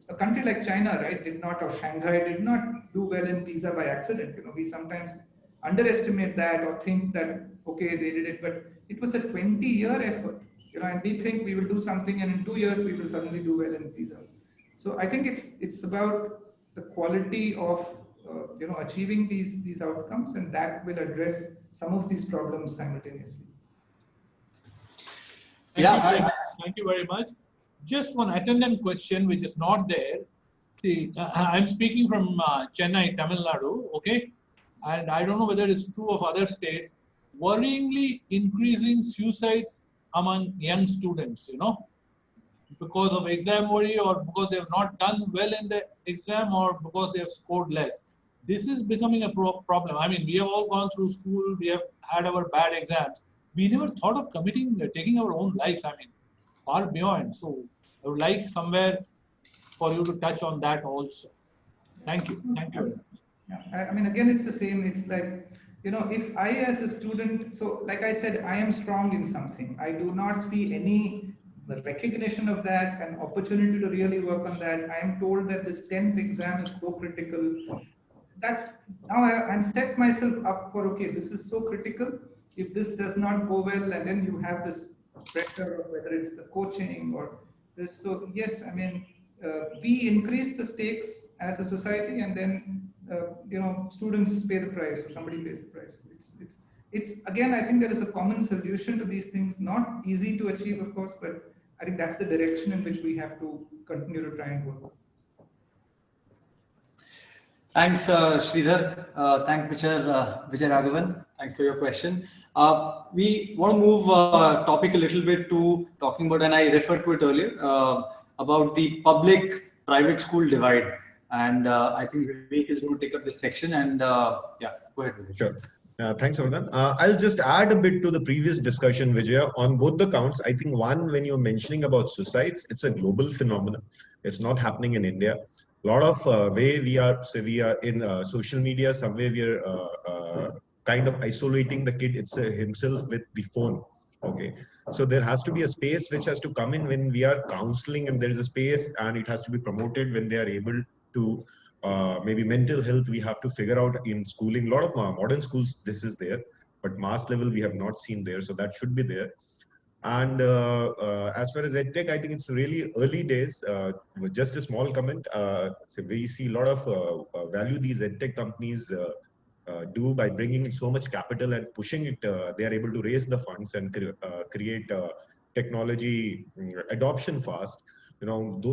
a country like China, right, or Shanghai did not do well in PISA by accident. We sometimes underestimate that or think that, okay, they did it, but it was a 20-year effort, and we think we will do something, and in 2 years we will suddenly do well in PISA. So I think it's about the quality of achieving these outcomes, and that will address some of these problems simultaneously. Thank you very much. just one attendant question which is not there. See, I'm speaking from Chennai, Tamil Nadu, okay? And I don't know whether it's true of other states. Worryingly increasing suicides among young students, because of exam worry or because they have not done well in the exam or because they have scored less. This is becoming a problem. I mean, we have all gone through school, we have had our bad exams. We never thought of taking our own lives. I mean, far beyond. So I would like somewhere for you to touch on that also. Thank you. Thank you very much. Yeah. I mean, again, it's the same. It's like, if I as a student, so like I said, I am strong in something. I do not see any recognition of that, an opportunity to really work on that. I am told that this 10th exam is so critical. Now I'm set myself up for, okay, this is so critical. If this does not go well, and then you have this pressure of whether it's the coaching or this. So yes, I mean, we increase the stakes as a society, and then students pay the price, or somebody pays the price. It's again, I think there is a common solution to these things. Not easy to achieve, of course, but I think that's the direction in which we have to continue to try and work. Thanks, Sridhar. Thanks, Vijay Raghavan. Thanks for your question. We want to move topic a little bit to talking about, and I referred to it earlier, about the public-private school divide. And I think Vivek is going to take up this section. And yeah, go ahead, Vivek. Sure. Thanks, Vardhan. I'll just add a bit to the previous discussion, Vijaya, on both the counts. I think one, when you're mentioning about suicides, it's a global phenomenon. It's not happening in India. A lot of way we are in social media, somewhere we are kind of isolating the kid himself with the phone. Okay, so there has to be a space which has to come in when we are counseling, and there is a space, and it has to be promoted when they are able to. Maybe mental health we have to figure out in schooling. A lot of modern schools this is there, but mass level we have not seen there, so that should be there. And as far as EdTech, I think it's really early days. Just a small comment. So we see a lot of value these EdTech companies do by bringing in so much capital and pushing it. They are able to raise the funds and create technology adoption fast.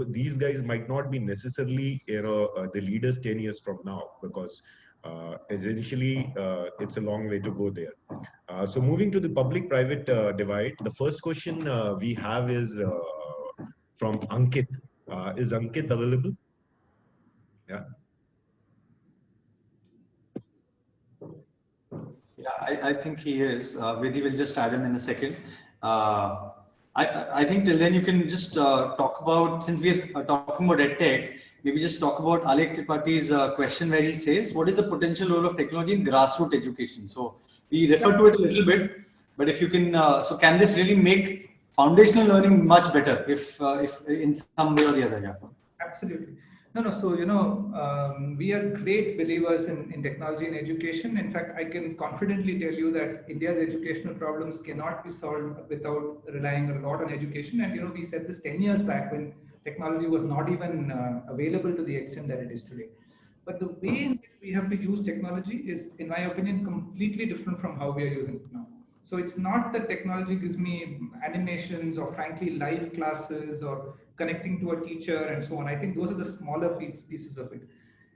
These guys might not be necessarily the leaders 10 years from now, because essentially it's a long way to go there. So moving to the public-private divide, the first question we have is from Ankit. Is Ankit available? Yeah. Yeah, I think he is. Vidhi will just add him in a second. I think till then you can just talk about, since we're talking about EdTech, maybe just talk about Alek Tripathi's question where he says, what is the potential role of technology in grassroots education? So we referred to it a little bit, but if you can, so can this really make foundational learning much better if in some way or the other? Yeah. Absolutely. No. So, we are great believers in technology and education. In fact, I can confidently tell you that India's educational problems cannot be solved without relying a lot on education. And, we said this 10 years back when technology was not even available to the extent that it is today. But the way in which we have to use technology is, in my opinion, completely different from how we are using it now. So it's not that technology gives me animations or frankly live classes or connecting to a teacher and so on. I think those are the smaller pieces of it.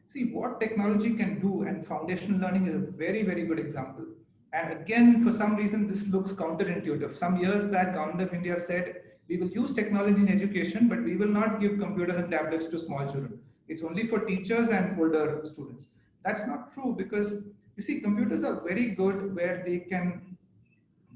See, what technology can do, and foundational learning is a very, very good example. And again, for some reason, this looks counterintuitive. Some years back, Government of India said, we will use technology in education, but we will not give computers and tablets to small children. It's only for teachers and older students. That's not true, because you see, computers are very good where they can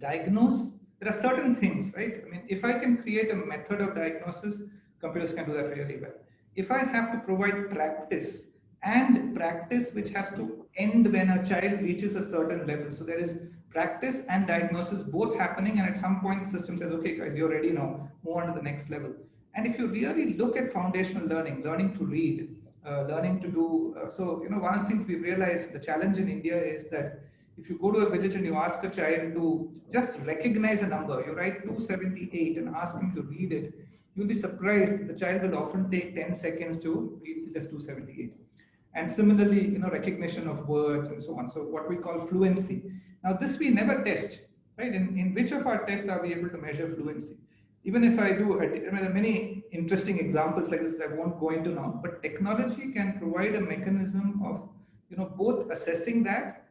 diagnose. There are certain things, right? I mean, if I can create a method of diagnosis, computers can do that really well. If I have to provide practice, and practice which has to end when a child reaches a certain level. So there is practice and diagnosis both happening, and at some point the system says, okay guys, you're ready now, move on to the next level. And if you really look at foundational learning to read, learning to do, one of the things we've realized, the challenge in India is that if you go to a village and you ask a child to just recognize a number, you write 278 and ask him to read it, you'll be surprised. The child will often take 10 seconds to read this 278. And similarly, recognition of words and so on. So what we call fluency. Now this we never test, right? In which of our tests are we able to measure fluency? even if I do, I mean, there are many interesting examples like this that I won't go into now, but technology can provide a mechanism of, both assessing that,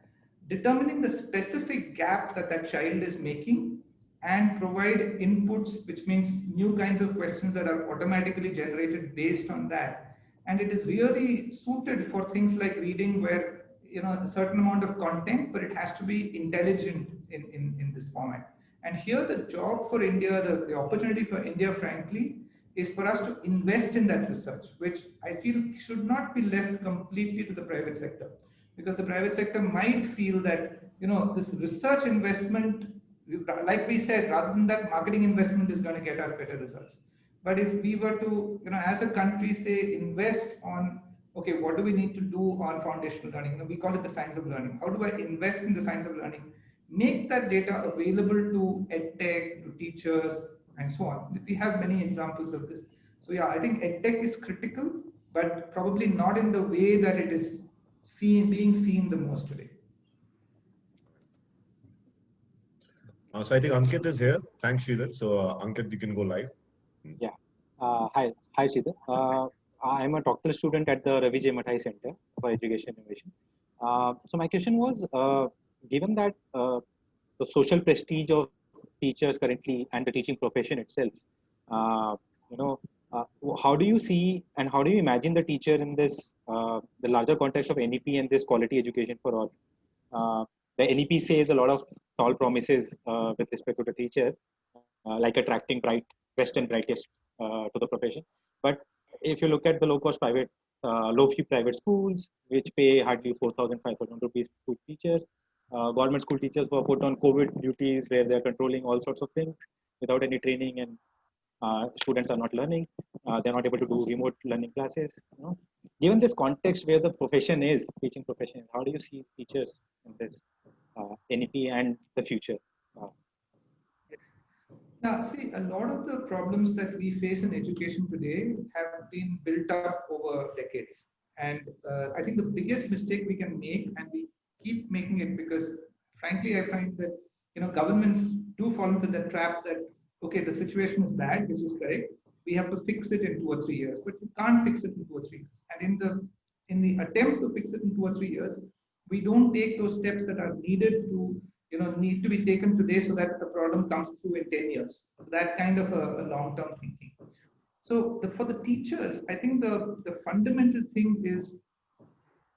determining the specific gap that that child is making, and provide inputs, which means new kinds of questions that are automatically generated based on that. And it is really suited for things like reading, where a certain amount of content, but it has to be intelligent in this format. And here the job for India, the opportunity for India, frankly, is for us to invest in that research, which I feel should not be left completely to the private sector. Because the private sector might feel that, this research investment, like we said, rather than that, marketing investment is going to get us better results. But if we were to, as a country, say, invest on, okay, what do we need to do on foundational learning? We call it the science of learning. How do I invest in the science of learning? Make that data available to EdTech, to teachers, and so on. We have many examples of this. So yeah, I think EdTech is critical, but probably not in the way that it is being seen the most today. So I think Ankit is here. Thanks, Sridhar. So Ankit, you can go live. Yeah. Hi, Sridhar. I'm a doctoral student at the Ravi J. Mathai Center for Education Innovation. So my question was, given that the social prestige of teachers currently and the teaching profession itself, how do you see and how do you imagine the teacher in this, the larger context of NEP and this quality education for all? The NEP says a lot of tall promises with respect to the teacher, like attracting best and brightest to the profession. But if you look at the low-cost private, low-fee private schools, which pay hardly 4,000, 5,000 rupees to teachers, government school teachers were put on COVID duties where they're controlling all sorts of things without any training, and students are not learning. They're not able to do remote learning classes. Given this context where the profession is, teaching profession, how do you see teachers in this NEP and the future? Now, see, a lot of the problems that we face in education today have been built up over decades. And I think the biggest mistake we can make, and we keep making it because, frankly, I find that governments do fall into the trap that, okay, the situation is bad, which is correct. We have to fix it in 2 or 3 years, but you can't fix it in 2 or 3 years. And in the attempt to fix it in 2 or 3 years, we don't take those steps that are needed to need to be taken today so that the problem comes through in 10 years. So that kind of a long-term thinking. So for the teachers, I think the fundamental thing is,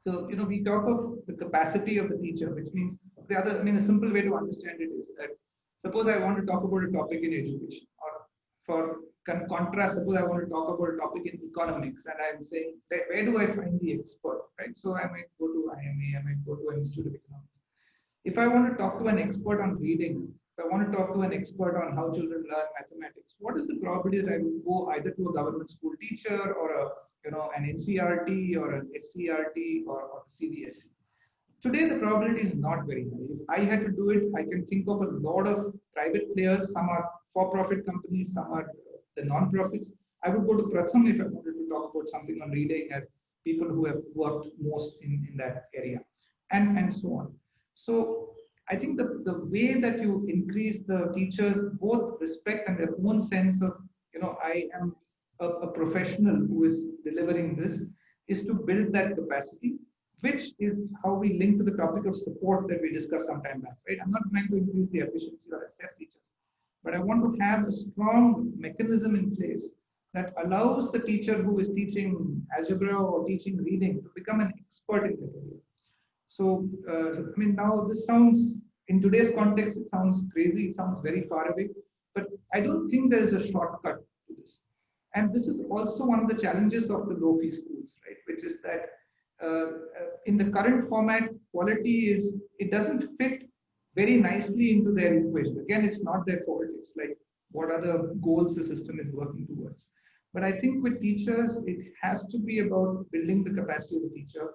so we talk of the capacity of the teacher, which means a simple way to understand it is that suppose I want to talk about a topic in education, or for contrast, suppose I want to talk about a topic in economics, and I'm saying that where do I find the expert, right? So I might go to IMA, I might go to an Institute of Economics. If I want to talk to an expert on reading, if I want to talk to an expert on how children learn mathematics, what is the probability that I will go either to a government school teacher or an NCRT or an SCRT or the CBSE? Today, the probability is not very high. If I had to do it, I can think of a lot of private players. Some are for-profit companies, some are the non-profits. I would go to Pratham if I wanted to talk about something on reading, as people who have worked most in that area, and so on. So I think the way that you increase the teachers' both respect and their own sense of, I am a professional who is delivering this, is to build that capacity, which is how we link to the topic of support that we discussed some time back, right? I'm not trying to increase the efficiency or assess teachers, but I want to have a strong mechanism in place that allows the teacher who is teaching algebra or teaching reading to become an expert in that area. So, now this sounds, in today's context, it sounds crazy, it sounds very far away, but I don't think there is a shortcut to this. And this is also one of the challenges of the low-fee schools, right? Which is that in the current format, quality it doesn't fit very nicely into their equation. Again, it's not their fault. It's like, what are the goals the system is working towards? But I think with teachers, it has to be about building the capacity of the teacher.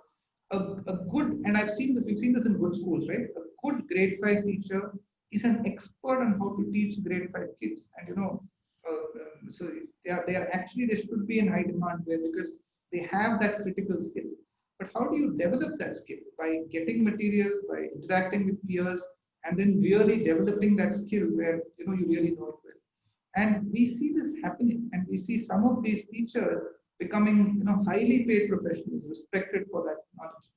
A good, and we've seen this in good schools, right? A good grade 5 teacher is an expert on how to teach grade 5 kids. And so they should be in high demand there because they have that critical skill. But how do you develop that skill? By getting materials, by interacting with peers, and then really developing that skill where you really know it well. And we see this happening, and we see some of these teachers becoming, highly paid professionals, respected for that knowledge.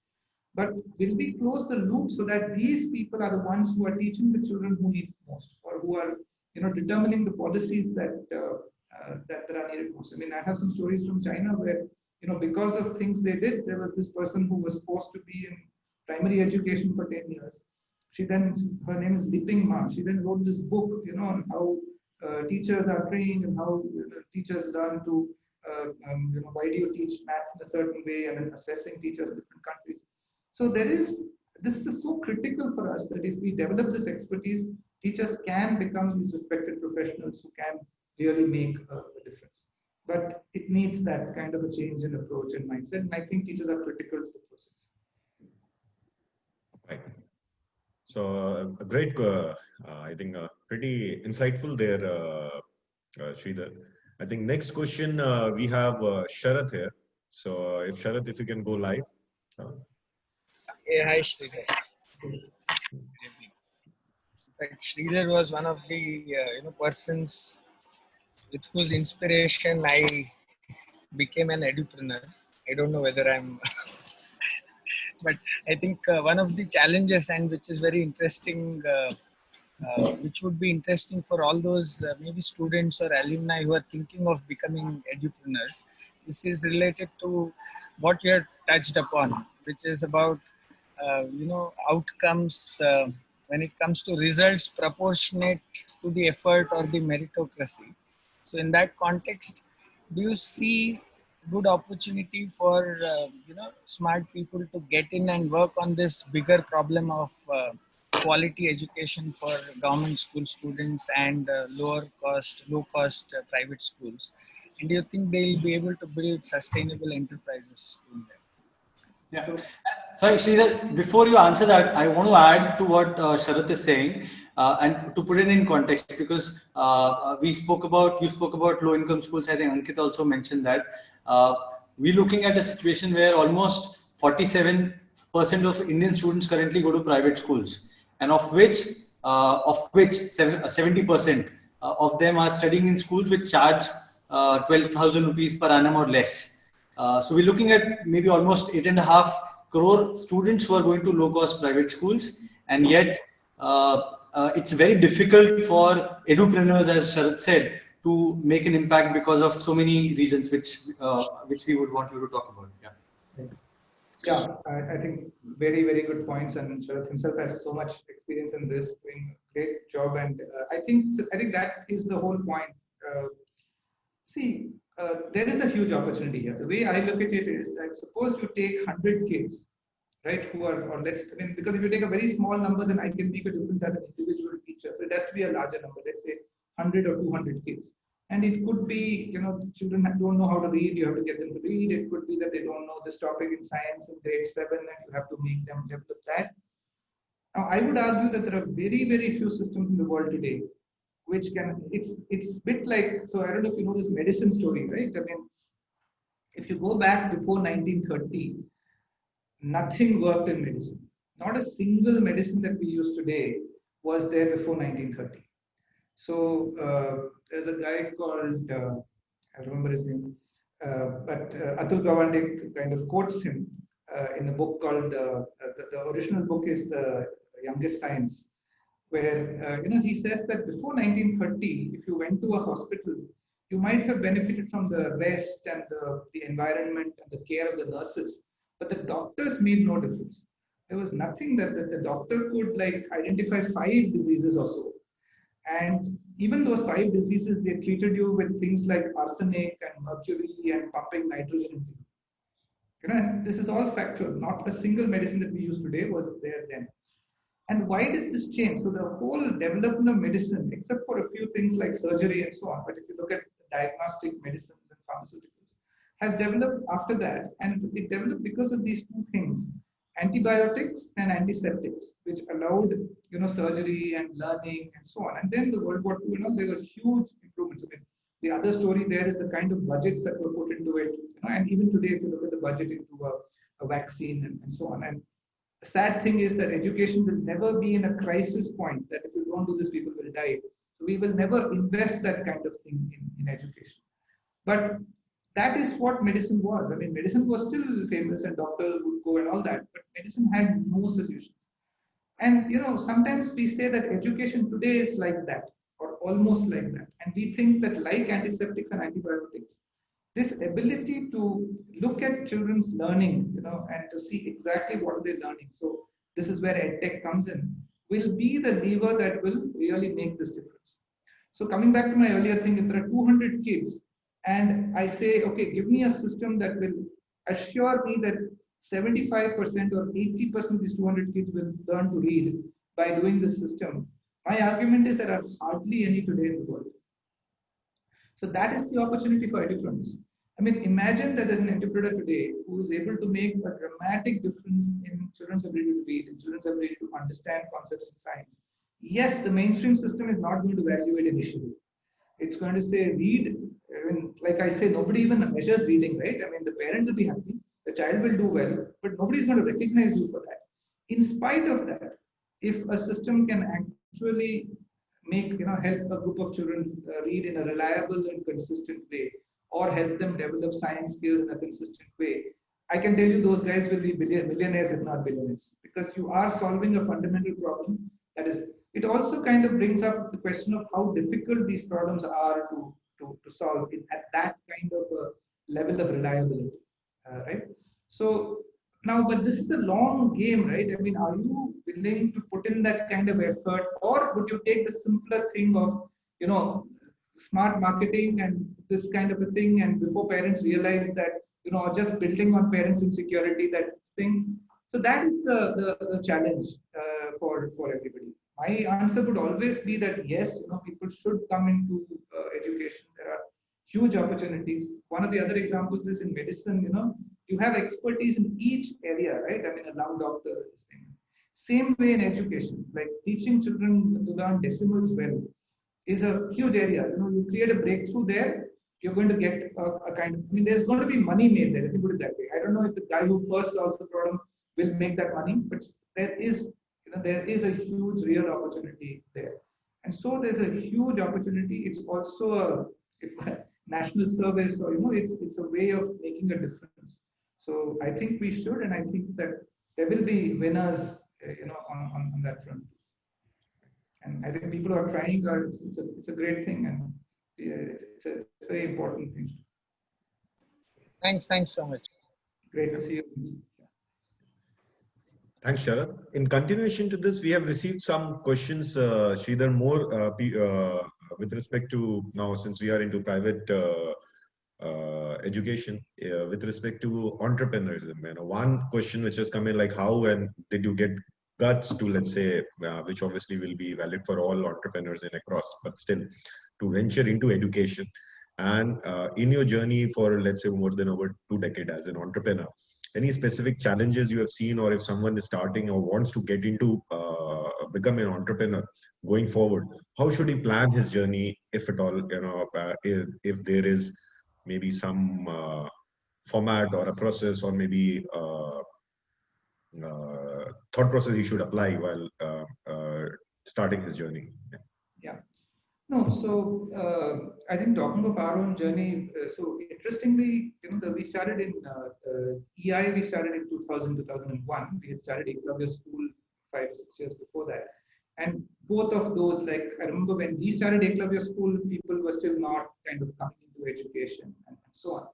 But will we close the loop so that these people are the ones who are teaching the children who need it most, or who are, determining the policies that are needed most? I mean, I have some stories from China where, because of things they did, there was this person who was supposed to be in primary education for 10 years. Her name is Liping Ma. She then wrote this book, on how teachers are trained and how teachers learn to, why do you teach maths in a certain way, and then assessing teachers in different countries. So this is so critical for us that if we develop this expertise, teachers can become these respected professionals who can really make a difference. But it needs that kind of a change in approach and mindset. And I think teachers are critical to the process. Right. So a great, I think pretty insightful there, Sridhar. I think next question we have Sharath here. So if Sharath, if you can go live. Hey, hi Sridhar. In fact, Sridhar was one of the persons with whose inspiration I became an edupreneur. I don't know whether I'm, but I think one of the challenges, and which is very interesting, which would be interesting for all those maybe students or alumni who are thinking of becoming edupreneurs. This is related to what you have touched upon, which is about outcomes when it comes to results proportionate to the effort or the meritocracy. So in that context, do you see good opportunity for smart people to get in and work on this bigger problem of quality education for government school students and low cost private schools? And do you think they'll be able to build sustainable enterprises in there? Yeah. Sorry, Sridhar, before you answer that, I want to add to what Sharath is saying and to put it in context, because you spoke about low income schools. I think Ankit also mentioned that. We're looking at a situation where almost 47% of Indian students currently go to private schools, and of which 70% of them are studying in schools which charge 12,000 rupees per annum or less. So we're looking at maybe almost 8.5 crore students who are going to low-cost private schools, and yet it's very difficult for edupreneurs, as Sharath said, to make an impact because of so many reasons, which we would want you to talk about. Yeah. Yeah, I think very, very good points, and Sharath himself has so much experience in this, doing a great job, and I think that is the whole point. There is a huge opportunity here. The way I look at it is that suppose you take 100 kids, right, because if you take a very small number, then I can make a difference as an individual teacher. So it has to be a larger number, let's say 100 or 200 kids. And it could be, children don't know how to read, you have to get them to read. It could be that they don't know this topic in science in grade 7, and you have to make them develop that. Now, I would argue that there are very, very few systems in the world today which it's a bit like, so I don't know if you know this medicine story, right? I mean, if you go back before 1930, nothing worked in medicine. Not a single medicine that we use today was there before 1930. So there's a guy called, I remember his name, but Atul Gawande kind of quotes him in a book called, the original book is The Youngest Science, where he says that before 1930, if you went to a hospital, you might have benefited from the rest and the environment and the care of the nurses, but the doctors made no difference. There was nothing that the doctor could identify 5 diseases or so. And even those 5 diseases, they treated you with things like arsenic and mercury and pumping nitrogen into you. And this is all factual. Not a single medicine that we use today was there then. And why did this change? So the whole development of medicine, except for a few things like surgery and so on, but if you look at diagnostic medicines and pharmaceuticals, has developed after that. And it developed because of these 2 things, antibiotics and antiseptics, which allowed surgery and learning and so on. And then the World War II, there were huge improvements. I mean, the other story there is the kind of budgets that were put into it. And even today, if you look at the budget into a vaccine and so on. And the sad thing is that education will never be in a crisis point that if you don't do this, people will die. So we will never invest that kind of thing in education. But that is what medicine was. I mean, medicine was still famous and doctors would go and all that, but medicine had no solutions. And sometimes we say that education today is like that, or almost like that. And we think that like antiseptics and antibiotics, this ability to look at children's learning, and to see exactly what they're learning. So this is where EdTech comes in, will be the lever that will really make this difference. So coming back to my earlier thing, if there are 200 kids and I say, okay, give me a system that will assure me that 75% or 80% of these 200 kids will learn to read by doing this system. My argument is there are hardly any today in the world. So that is the opportunity for entrepreneurs. I mean, imagine that there's an entrepreneur today who is able to make a dramatic difference in children's ability to read, in children's ability to understand concepts in science. Yes, the mainstream system is not going to value it initially. It's going to say read. I mean, like I say, nobody even measures reading, right? I mean, the parents will be happy, the child will do well, but nobody's going to recognize you for that. In spite of that, if a system can actually make, help a group of children read in a reliable and consistent way, or help them develop science skills in a consistent way, I can tell you those guys will be millionaires, if not billionaires, because you are solving a fundamental problem. That is, it also kind of brings up the question of how difficult these problems are to solve at that kind of a level of reliability, right? So now, but this is a long game, right? I mean, are you willing to put in that kind of effort, or would you take the simpler thing of, smart marketing and this kind of a thing, and before parents realize that, just building on parents' insecurity, that thing? So that is the challenge for everybody. My answer would always be that yes, people should come into education. There are huge opportunities. One of the other examples is in medicine. You have expertise in each area, right? I mean, a lung doctor is thing. Same way in education, like teaching children to learn decimals well is a huge area. You create a breakthrough there, you're going to get a kind of, I mean, there's going to be money made there, let me put it that way. I don't know if the guy who first solves the problem will make that money, but there is a huge real opportunity there. And so there's a huge opportunity. It's also a national service, or it's a way of making a difference. So I think we should, and I think that there will be winners, on that front. And I think people who are trying, it's a great thing, and it's a very important thing. Thanks so much. Great to see you. Thanks, Sharad. In continuation to this, we have received some questions, Sridhar, more with respect to now, since we are into private education, with respect to entrepreneurship. One question which has come in, like, how and did you get guts to, let's say, which obviously will be valid for all entrepreneurs in across, but still, to venture into education. And in your journey for, let's say, more than over 2 decades as an entrepreneur, any specific challenges you have seen, or if someone is starting or wants to get into become an entrepreneur going forward, how should he plan his journey, if at all, if there is maybe some format or a process, or maybe thought process he should apply while starting his journey? Yeah. No, so I think talking of our own journey, so interestingly, we started in EI, we started in 2000, 2001. We had started Eklavya School 5 or 6 years before that. And both of those, like, I remember when we started Eklavya School, people were still not kind of coming into education and so on.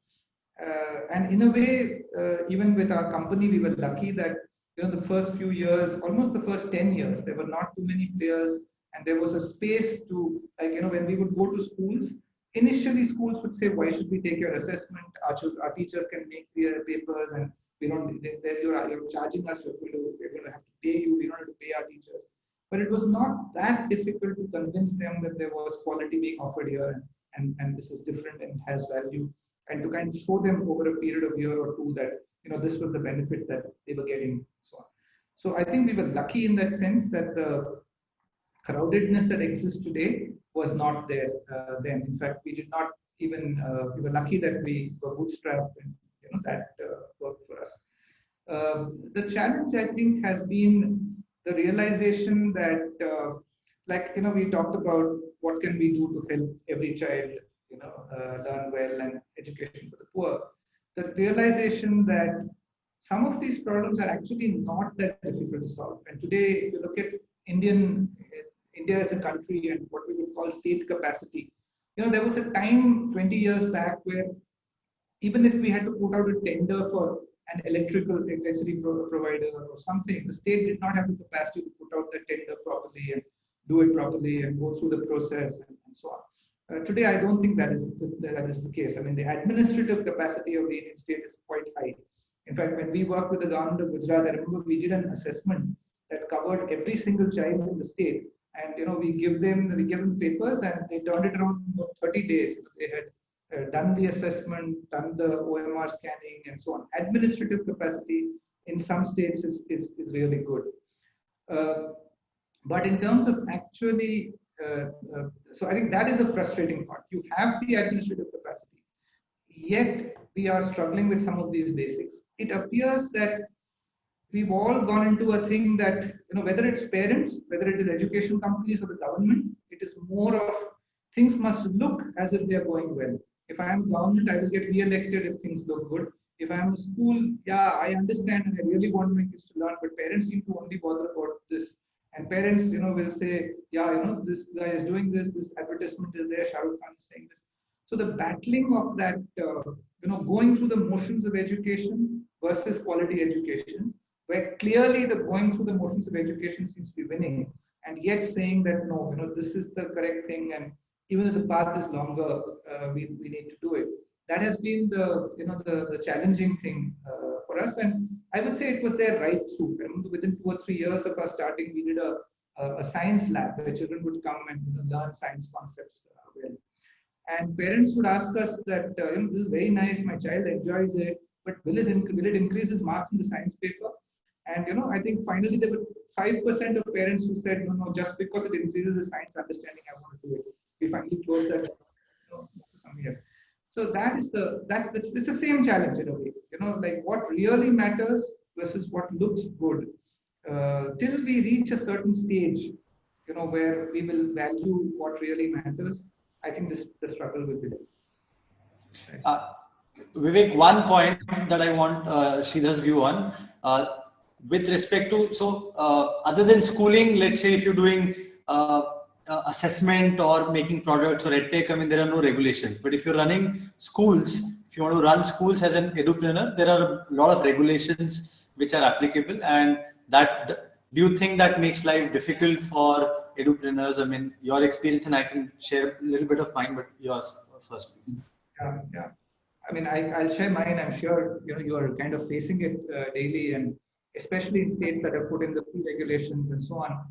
And in a way, even with our company, we were lucky that, the first few years, almost the first 10 years, there were not too many players. And there was a space to, like, when we would go to schools, initially schools would say, why should we take your assessment? Our teachers can make their papers, and we don't, you're charging us, we're going to have to pay you, we don't have to pay our teachers. But it was not that difficult to convince them that there was quality being offered here, and this is different and has value, and to kind of show them over a period of year or two that, this was the benefit that they were getting, so on. So I think we were lucky in that sense that the crowdedness that exists today was not there then. In fact, we did not even, we were lucky that we were bootstrapped, and that worked for us. The challenge, I think, has been the realization that like, we talked about what can we do to help every child, learn well and education for the poor. The realization that some of these problems are actually not that difficult to solve. And today, if you look at India as a country and what we would call state capacity, there was a time 20 years back where even if we had to put out a tender for an electricity provider or something, the state did not have the capacity to put out the tender properly and do it properly and go through the process and so on. Today, I don't think that is the case. I mean, the administrative capacity of the Indian state is quite high. In fact, when we worked with the government of Gujarat, I remember we did an assessment that covered every single child in the state, and we give them papers, and they turned it around in 30 days. They had done the assessment, done the OMR scanning, and so on. Administrative capacity in some states is really good. But in terms of actually, so I think that is a frustrating part. You have the administrative capacity, yet we are struggling with some of these basics. It appears that we've all gone into a thing that, whether it's parents, whether it is education companies or the government, it is more of things must look as if they are going well. If I am government, I will get re-elected if things look good. If I am a school, yeah, I understand and I really want my kids to learn, but parents seem to only bother about this. And parents, will say, yeah, this guy is doing this advertisement is there, Shah Rukh Khan is saying this. So the battling of that, going through the motions of education versus quality education, where clearly the going through the motions of education seems to be winning, and yet saying that no, this is the correct thing, and even if the path is longer, we need to do it. That has been the challenging thing for us, and I would say it was there right through. Within 2 or 3 years of us starting, we did a science lab where children would come and learn science concepts well. And parents would ask us that, this is very nice, my child enjoys it, but will it increase his marks in the science paper? And, I think finally there were 5% of parents who said, no, just because it increases the science understanding, I want to do it. We finally closed that for some years. So it's the same challenge in a way, like what really matters versus what looks good. Till we reach a certain stage, where we will value what really matters, I think the struggle will be there. Vivek, one point that I want Sridhar's view on, with respect to, other than schooling, let's say if you're doing assessment or making products or edtech, I mean, there are no regulations. But if you're running schools, if you want to run schools as an edupreneur, there are a lot of regulations which are applicable. And do you think that makes life difficult for edupreneurs? I mean, your experience, and I can share a little bit of mine, but yours first, please. Yeah. I mean, I'll share mine. I'm sure, you are kind of facing it daily, and especially in states that have put in the pre-regulations and so on.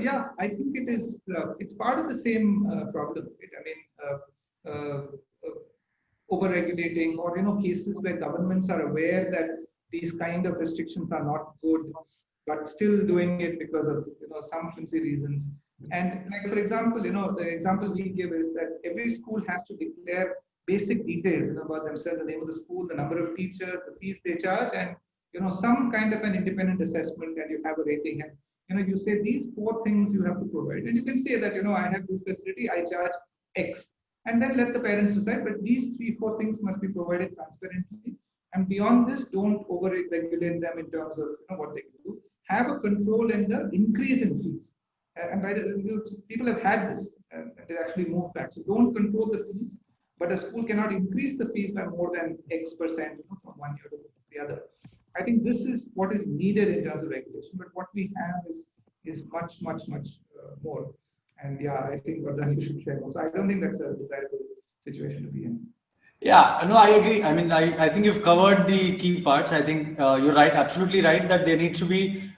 Yeah, I think it is. It's part of the same problem. I mean, over-regulating, or cases where governments are aware that these kind of restrictions are not good, but still doing it because of some flimsy reasons. And like, for example, the example we give is that every school has to declare basic details about themselves: the name of the school, the number of teachers, the fees they charge, and some kind of an independent assessment, and you have a rating. And you say these 4 things you have to provide, and you can say that I have this facility, I charge X, and then let the parents decide. But these 3-4 things must be provided transparently, and beyond this, don't over-regulate them in terms of what they can do. Have a control in the increase in fees, and by the people have had this, and they actually moved back. So don't control the fees, but a school cannot increase the fees by more than X% from one year to the other. I think this is what is needed in terms of regulation, but what we have is much more. And yeah, I think Vardhan, you should share more. So I don't think that's a desirable situation to be in. Yeah, no, I agree. I mean, I think you've covered the key parts. I think you're right, absolutely right, that there needs to be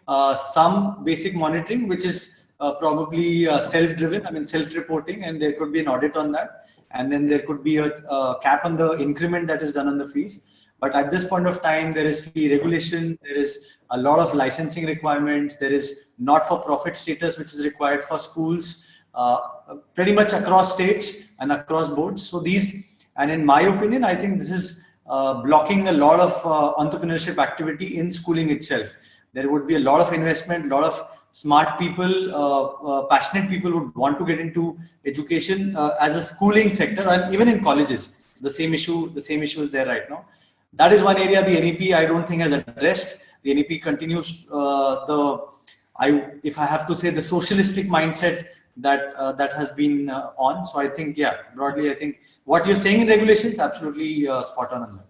some basic monitoring, which is probably self-driven, I mean, self-reporting, and there could be an audit on that. And then there could be a cap on the increment that is done on the fees. But at this point of time, there is fee regulation, there is a lot of licensing requirements, there is not-for-profit status which is required for schools, pretty much across states and across boards. So and in my opinion, I think this is blocking a lot of entrepreneurship activity in schooling itself. There would be a lot of investment, a lot of smart people, passionate people would want to get into education as a schooling sector, and even in colleges. The same issue is there right now. That is one area the NEP I don't think has addressed. The NEP continues if I have to say, the socialistic mindset that has been on. So I think, yeah, broadly, I think what you're saying in regulations absolutely spot on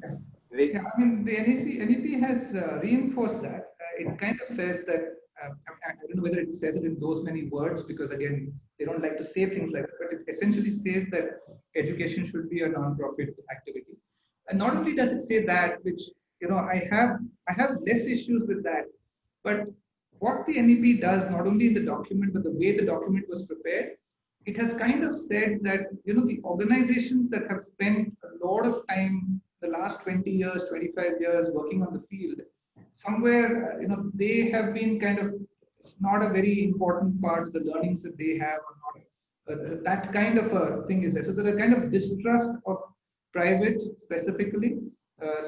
that. Yeah, I mean, the NEP has reinforced that. It kind of says that, I don't know whether it says it in those many words, because again, they don't like to say things like that, but it essentially says that education should be a non-profit activity. And not only does it say that, which, I have less issues with that, but what the NEP does, not only in the document, but the way the document was prepared, it has kind of said that, the organizations that have spent a lot of time the last 20 years, 25 years working on the field, somewhere, they have been kind of, it's not a very important part of the learnings that they have or not. That kind of a thing is there. So there's a kind of distrust of private specifically.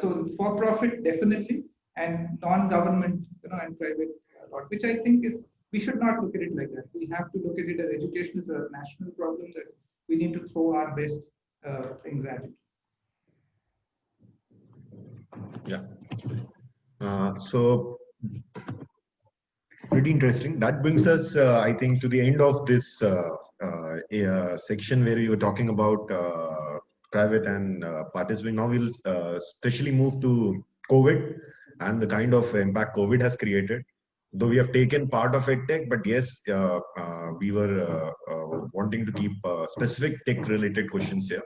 So for-profit definitely, and non-government, and private a lot, which I think is, we should not look at it like that. We have to look at it as education is a national problem that we need to throw our best things at it. Yeah. So pretty interesting. That brings us, I think, to the end of this section where you were talking about private and participating. Now we'll especially move to COVID and the kind of impact COVID has created. Though we have taken part of EdTech, but yes, we were wanting to keep specific tech-related questions here.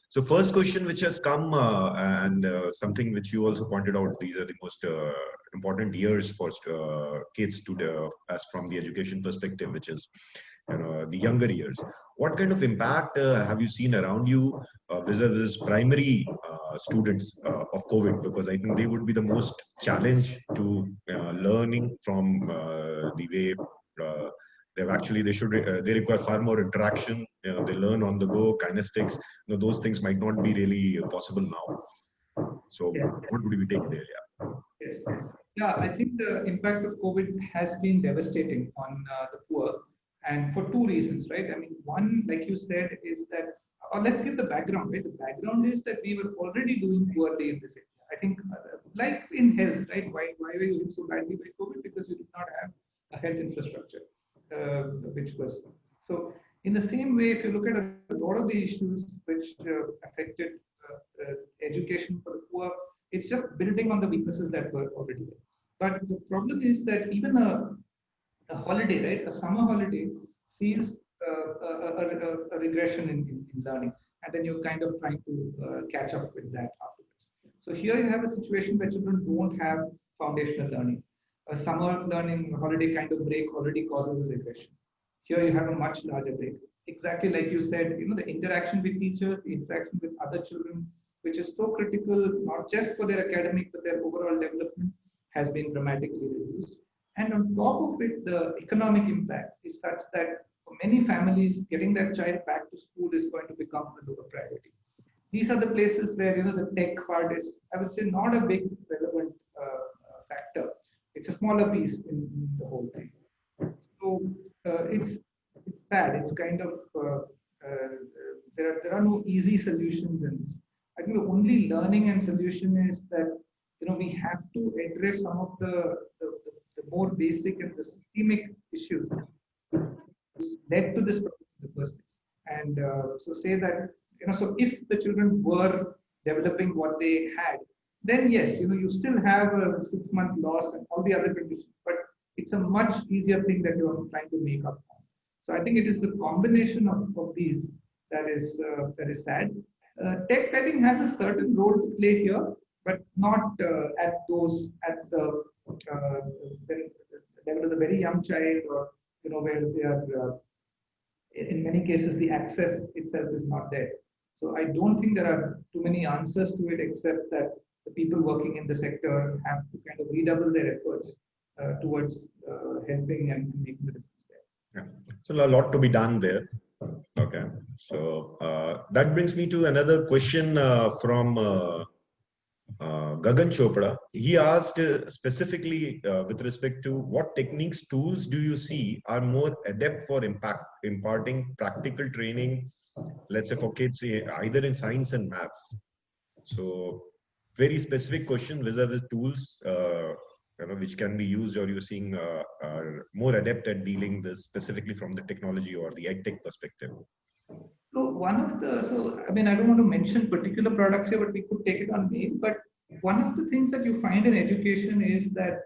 So first question which has come, and something which you also pointed out, these are the most important years for kids to as from the education perspective, which is the younger years. What kind of impact have you seen around you vis-a-vis primary students of COVID? Because I think they would be the most challenged to learning from the way they require far more interaction. They learn on the go, kinestics. Those things might not be really possible now. So what would we take there? Yes. Yeah, I think the impact of COVID has been devastating on the poor, and for two reasons, right? I mean, one, like you said, is that, or let's give the background, right? The background is that we were already doing poorly in this area. I think, like in health, right? Why were you doing so badly by COVID? Because we did not have a health infrastructure, which was so. In the same way, if you look at a lot of the issues which affected education for the poor, it's just building on the weaknesses that were already there. But the problem is that even a holiday, right, a summer holiday, sees a regression in learning, and then you're kind of trying to catch up with that afterwards. So here you have a situation where children don't have foundational learning. A summer learning holiday kind of break already causes a regression. Here you have a much larger break. Exactly like you said, the interaction with teachers, the interaction with other children, which is so critical, not just for their academic, but their overall development, has been dramatically reduced. And on top of it, the economic impact is such that for many families, getting their child back to school is going to become a lower priority. These are the places where the tech part is, I would say, not a big relevant factor. It's a smaller piece in the whole thing. So it's bad. It's kind of there are no easy solutions in this. I think the only learning and solution is that we have to address some of the more basic and the systemic issues led to this problem in the first place. And so say that so if the children were developing what they had, then yes, you still have a 6-month loss and all the other conditions, but it's a much easier thing that you are trying to make up on. So I think it is the combination of these that is sad. Tech, I think, has a certain role to play here, but not at the level of the very young child, or where they are. In many cases, the access itself is not there. So I don't think there are too many answers to it, except that the people working in the sector have to kind of redouble their efforts towards helping and making the difference there. Yeah. So a lot to be done there. Okay. So that brings me to another question from Gagan Chopra. He asked specifically with respect to what techniques, tools do you see are more adept for imparting practical training, let's say for kids, either in science and maths. So very specific question, vis-a-vis tools which can be used, or you're seeing are more adept at dealing this specifically from the technology or the edtech perspective. So one of the, so I mean, I don't want to mention particular products here, but we could take it on mail. But one of the things that you find in education is that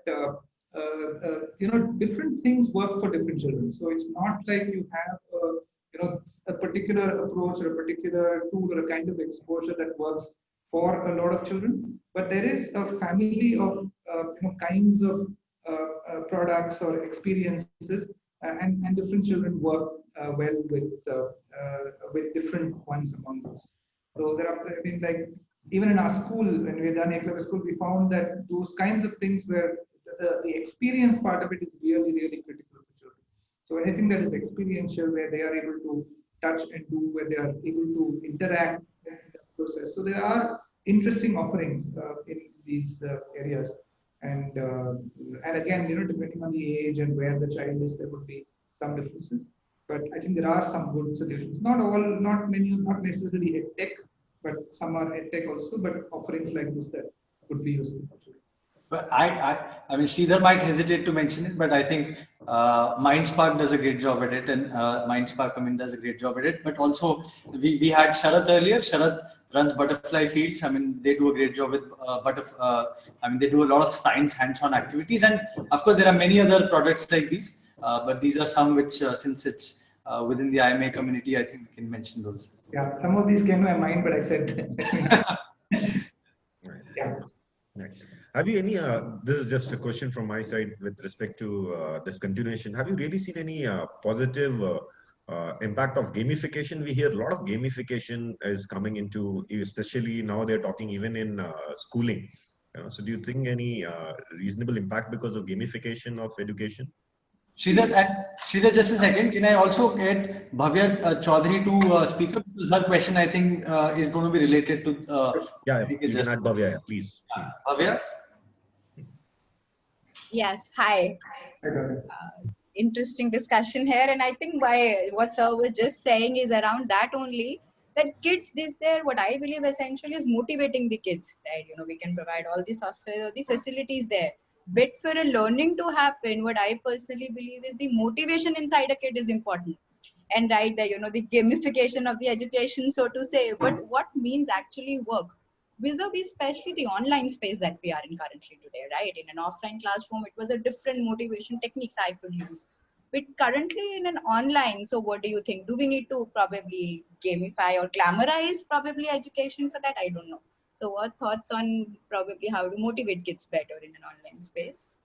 different things work for different children. So it's not like you have a particular approach or a particular tool or a kind of exposure that works for a lot of children. But there is a family of kinds of products or experiences, and different children work well with different ones among those. So there are, I mean, like even in our school, when we had done Eklavya School, we found that those kinds of things where the experience part of it is really, really critical for children. So anything that is experiential, where they are able to touch and do, where they are able to interact in the process. So there are interesting offerings in these areas. And again, depending on the age and where the child is, there would be some differences. But I think there are some good solutions. Not all, not many, not necessarily EdTech, but some are EdTech also. But offerings like this that could be useful for children. But I mean, Sridhar might hesitate to mention it, but I think Mindspark does a great job at it, and Mindspark, I mean, does a great job at it. But also, we had Sharath earlier. Sharath runs Butterfly Fields. I mean, they do a great job with I mean, they do a lot of science hands-on activities, and of course, there are many other products like these. But these are some which, since it's within the IMA community, I think we can mention those. Yeah, some of these came to my mind, but I said, yeah. Right. Have you any, this is just a question from my side with respect to this continuation. Have you really seen any positive impact of gamification? We hear a lot of gamification is coming into, especially now they're talking even in schooling. So do you think any reasonable impact because of gamification of education? Sridhar, just a second. Can I also get Bhavya Chaudhary to speak up? Because her question, I think, is going to be related to. Yeah, you can add Bhavya, please. Bhavya? Yes, hi. Interesting discussion here. And I think what sir was just saying is around that only, that kids what I believe essentially is motivating the kids, right? We can provide all the software or the facilities there. But for a learning to happen, what I personally believe is the motivation inside a kid is important. And right there, the gamification of the education, so to say, but what means actually work? Vis-a-vis especially the online space that we are in currently today, right? In an offline classroom, it was a different motivation techniques I could use. But currently in an online, so what do you think? Do we need to probably gamify or glamorize probably education for that? I don't know. So what thoughts on probably how to motivate kids better in an online space?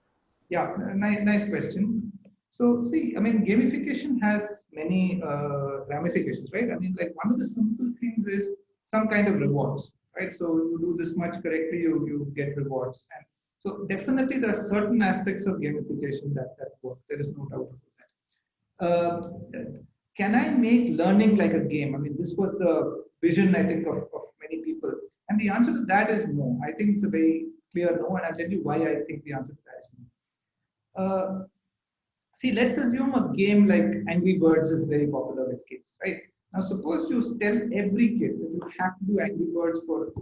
Yeah, nice question. So see, I mean, gamification has many ramifications, right? I mean, like one of the simple things is some kind of rewards, right? So you do this much correctly, you get rewards. And so definitely there are certain aspects of gamification that work. There is no doubt about that. Can I make learning like a game? I mean, this was the vision, I think, of many people. And the answer to that is no. I think it's a very clear no, and I'll tell you why I think the answer to that is no. See, let's assume a game like Angry Birds is very popular with kids, right? Now, suppose you tell every kid that you have to do Angry Birds for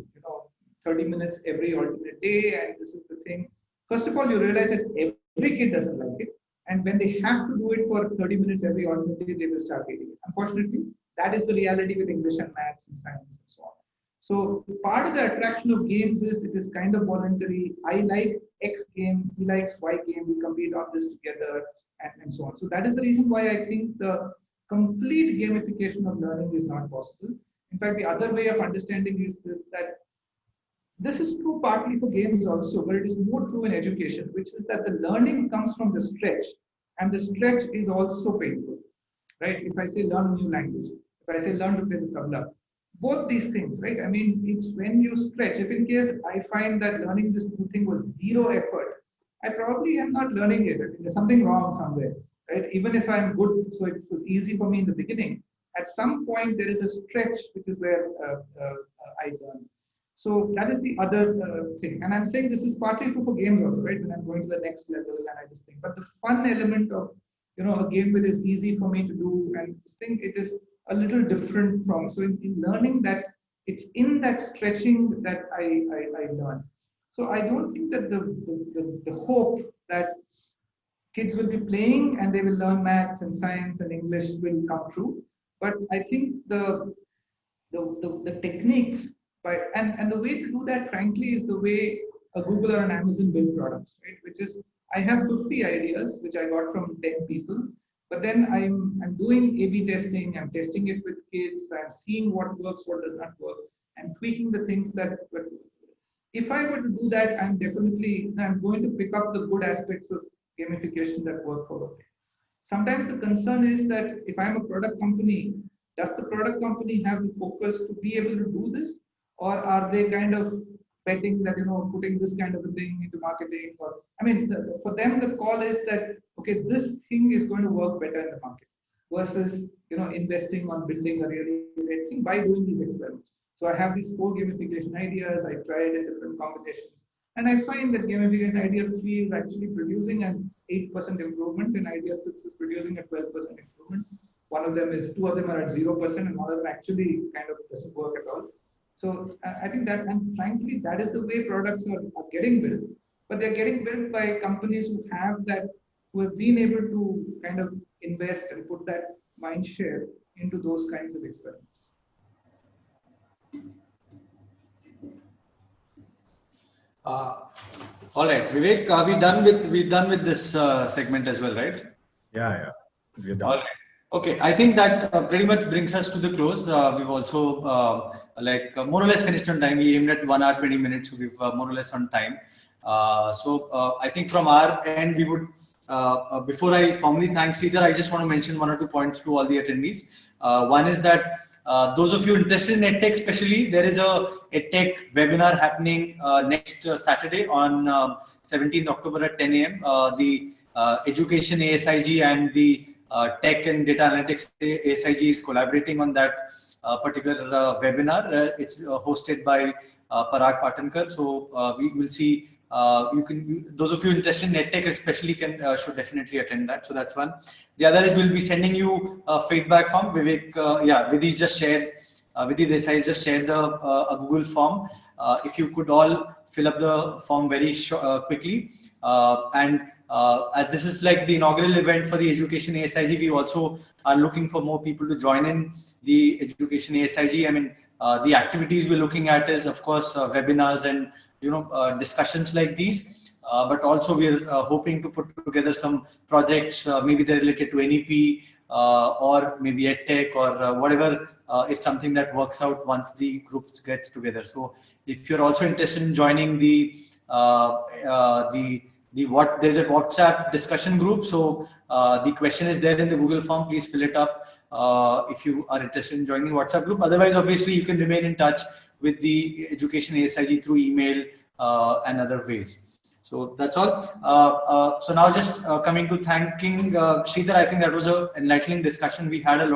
30 minutes every alternate day, and this is the thing. First of all, you realize that every kid doesn't like it, and when they have to do it for 30 minutes every alternate day, they will start hating it. Unfortunately, that is the reality with English and maths and science and so on. So part of the attraction of games is it is kind of voluntary. I like X game, he likes Y game, we compete on this together, and so on. So that is the reason why I think the complete gamification of learning is not possible. In fact, the other way of understanding is this, that this is true partly for games also, but it is more true in education, which is that the learning comes from the stretch, and the stretch is also painful, right? If I say learn a new language, if I say learn to play the tabla, both these things, right? I mean, it's when you stretch. If in case I find that learning this new thing was zero effort, I probably am not learning it. I mean, there's something wrong somewhere, right? Even if I'm good, so it was easy for me in the beginning. At some point, there is a stretch, which is where I learn. So that is the other thing. And I'm saying this is partly true for games also, right? When I'm going to the next level and I just think, but the fun element of, a game that is easy for me to do and this thing, it is a little different from, so in learning that, it's in that stretching that I learn. So I don't think that the hope that kids will be playing and they will learn maths and science and English will come true. But I think the techniques and the way to do that, frankly, is the way a Google or an Amazon build products, right? Which is, I have 50 ideas which I got from 10 people, but then I'm doing A/B testing. I'm testing it with kids. I'm seeing what works, what does not work, and tweaking the things that. But if I were to do that, I'm going to pick up the good aspects of gamification that work over there. Sometimes the concern is that if I'm a product company, does the product company have the focus to be able to do this, or are they kind of betting that putting this kind of a thing into marketing? Or for them the call is that, okay, this thing is going to work better in the market versus investing on building a really great thing by doing these experiments. So I have these 4 gamification ideas. I tried in different combinations, and I find that gamification idea 3 is actually producing an 8% improvement, and idea 6 is producing a 12% improvement. 2 of them are at 0%, and one of them actually kind of doesn't work at all. So I think that, and frankly, that is the way products are getting built, but they're getting built by companies who have been able to kind of invest and put that mind share into those kinds of experiments. All right, Vivek, we're done with this segment as well, right? Yeah, we're done. All right. Okay, I think that pretty much brings us to the close. We've also more or less finished on time. We aimed at 1 hour 20 minutes, so we've more or less on time. I think from our end, we would before I formally thank Sridhar, I just want to mention 1 or 2 points to all the attendees. One is that those of you interested in EdTech, especially, there is a EdTech webinar happening next Saturday on 17th October at 10 a.m. The Education ASIG and the Tech and Data Analytics ASIG is collaborating on that particular webinar. It's hosted by Parag Patankar. So we will see. Those of you interested in EdTech especially should definitely attend that. So that's one. The other is we'll be sending you a feedback form. Vivek, Vidhi just shared. Vidhi Desai just shared a Google form. If you could all fill up the form very quickly. As this is like the inaugural event for the Education ASIG, we also are looking for more people to join in the Education ASIG. I mean, the activities we're looking at is, of course, webinars and discussions like these, but also we're hoping to put together some projects, maybe they're related to NEP or maybe EdTech or whatever is something that works out once the groups get together. So if you're also interested in joining there's a WhatsApp discussion group. So the question is there in the Google form. Please fill it up if you are interested in joining the WhatsApp group. Otherwise, obviously, you can remain in touch with the Education ASIG through email and other ways. So that's all. So now just coming to thanking Sridhar, I think that was an enlightening discussion. We covered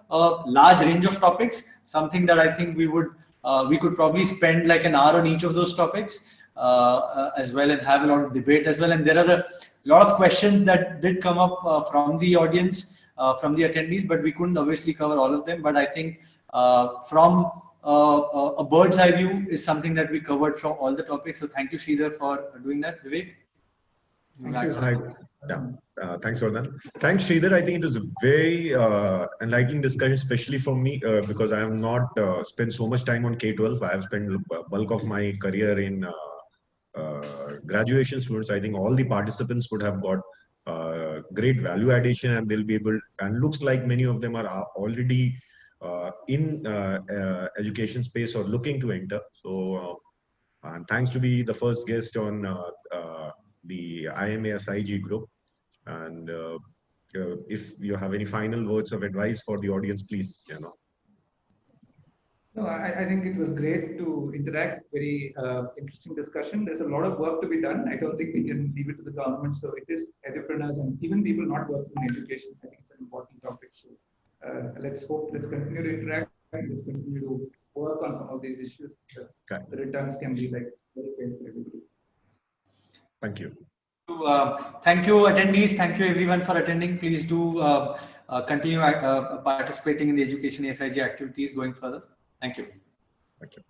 a large range of topics, something that I think we could probably spend like an hour on each of those topics as well, and have a lot of debate as well. And there are a lot of questions that did come up from the audience, from the attendees, but we couldn't obviously cover all of them. But I think from a bird's eye view is something that we covered from all the topics. So thank you, Sridhar, for doing that. Vivek? Thanks, Vardhan. Thanks, Sridhar. I think it was a very enlightening discussion, especially for me, because I have not spent so much time on K-12. I have spent the bulk of my career in graduation students. I think all the participants would have got great value addition, and they'll be able, and looks like many of them are already in education space or looking to enter. So and thanks to be the first guest on the IMA SIG group. And if you have any final words of advice for the audience, please. No, I think it was great to interact. Very interesting discussion. There's a lot of work to be done. I don't think we can leave it to the government. So it is entrepreneurs and even people not working in education. I think it's an important topic. So let's continue to interact. Let's continue to work on some of these issues, because Okay. the returns can be like very painful for everybody. Thank you. Thank you, attendees. Thank you, everyone, for attending. Please do continue participating in the education SIG activities going further. Thank you. Thank you.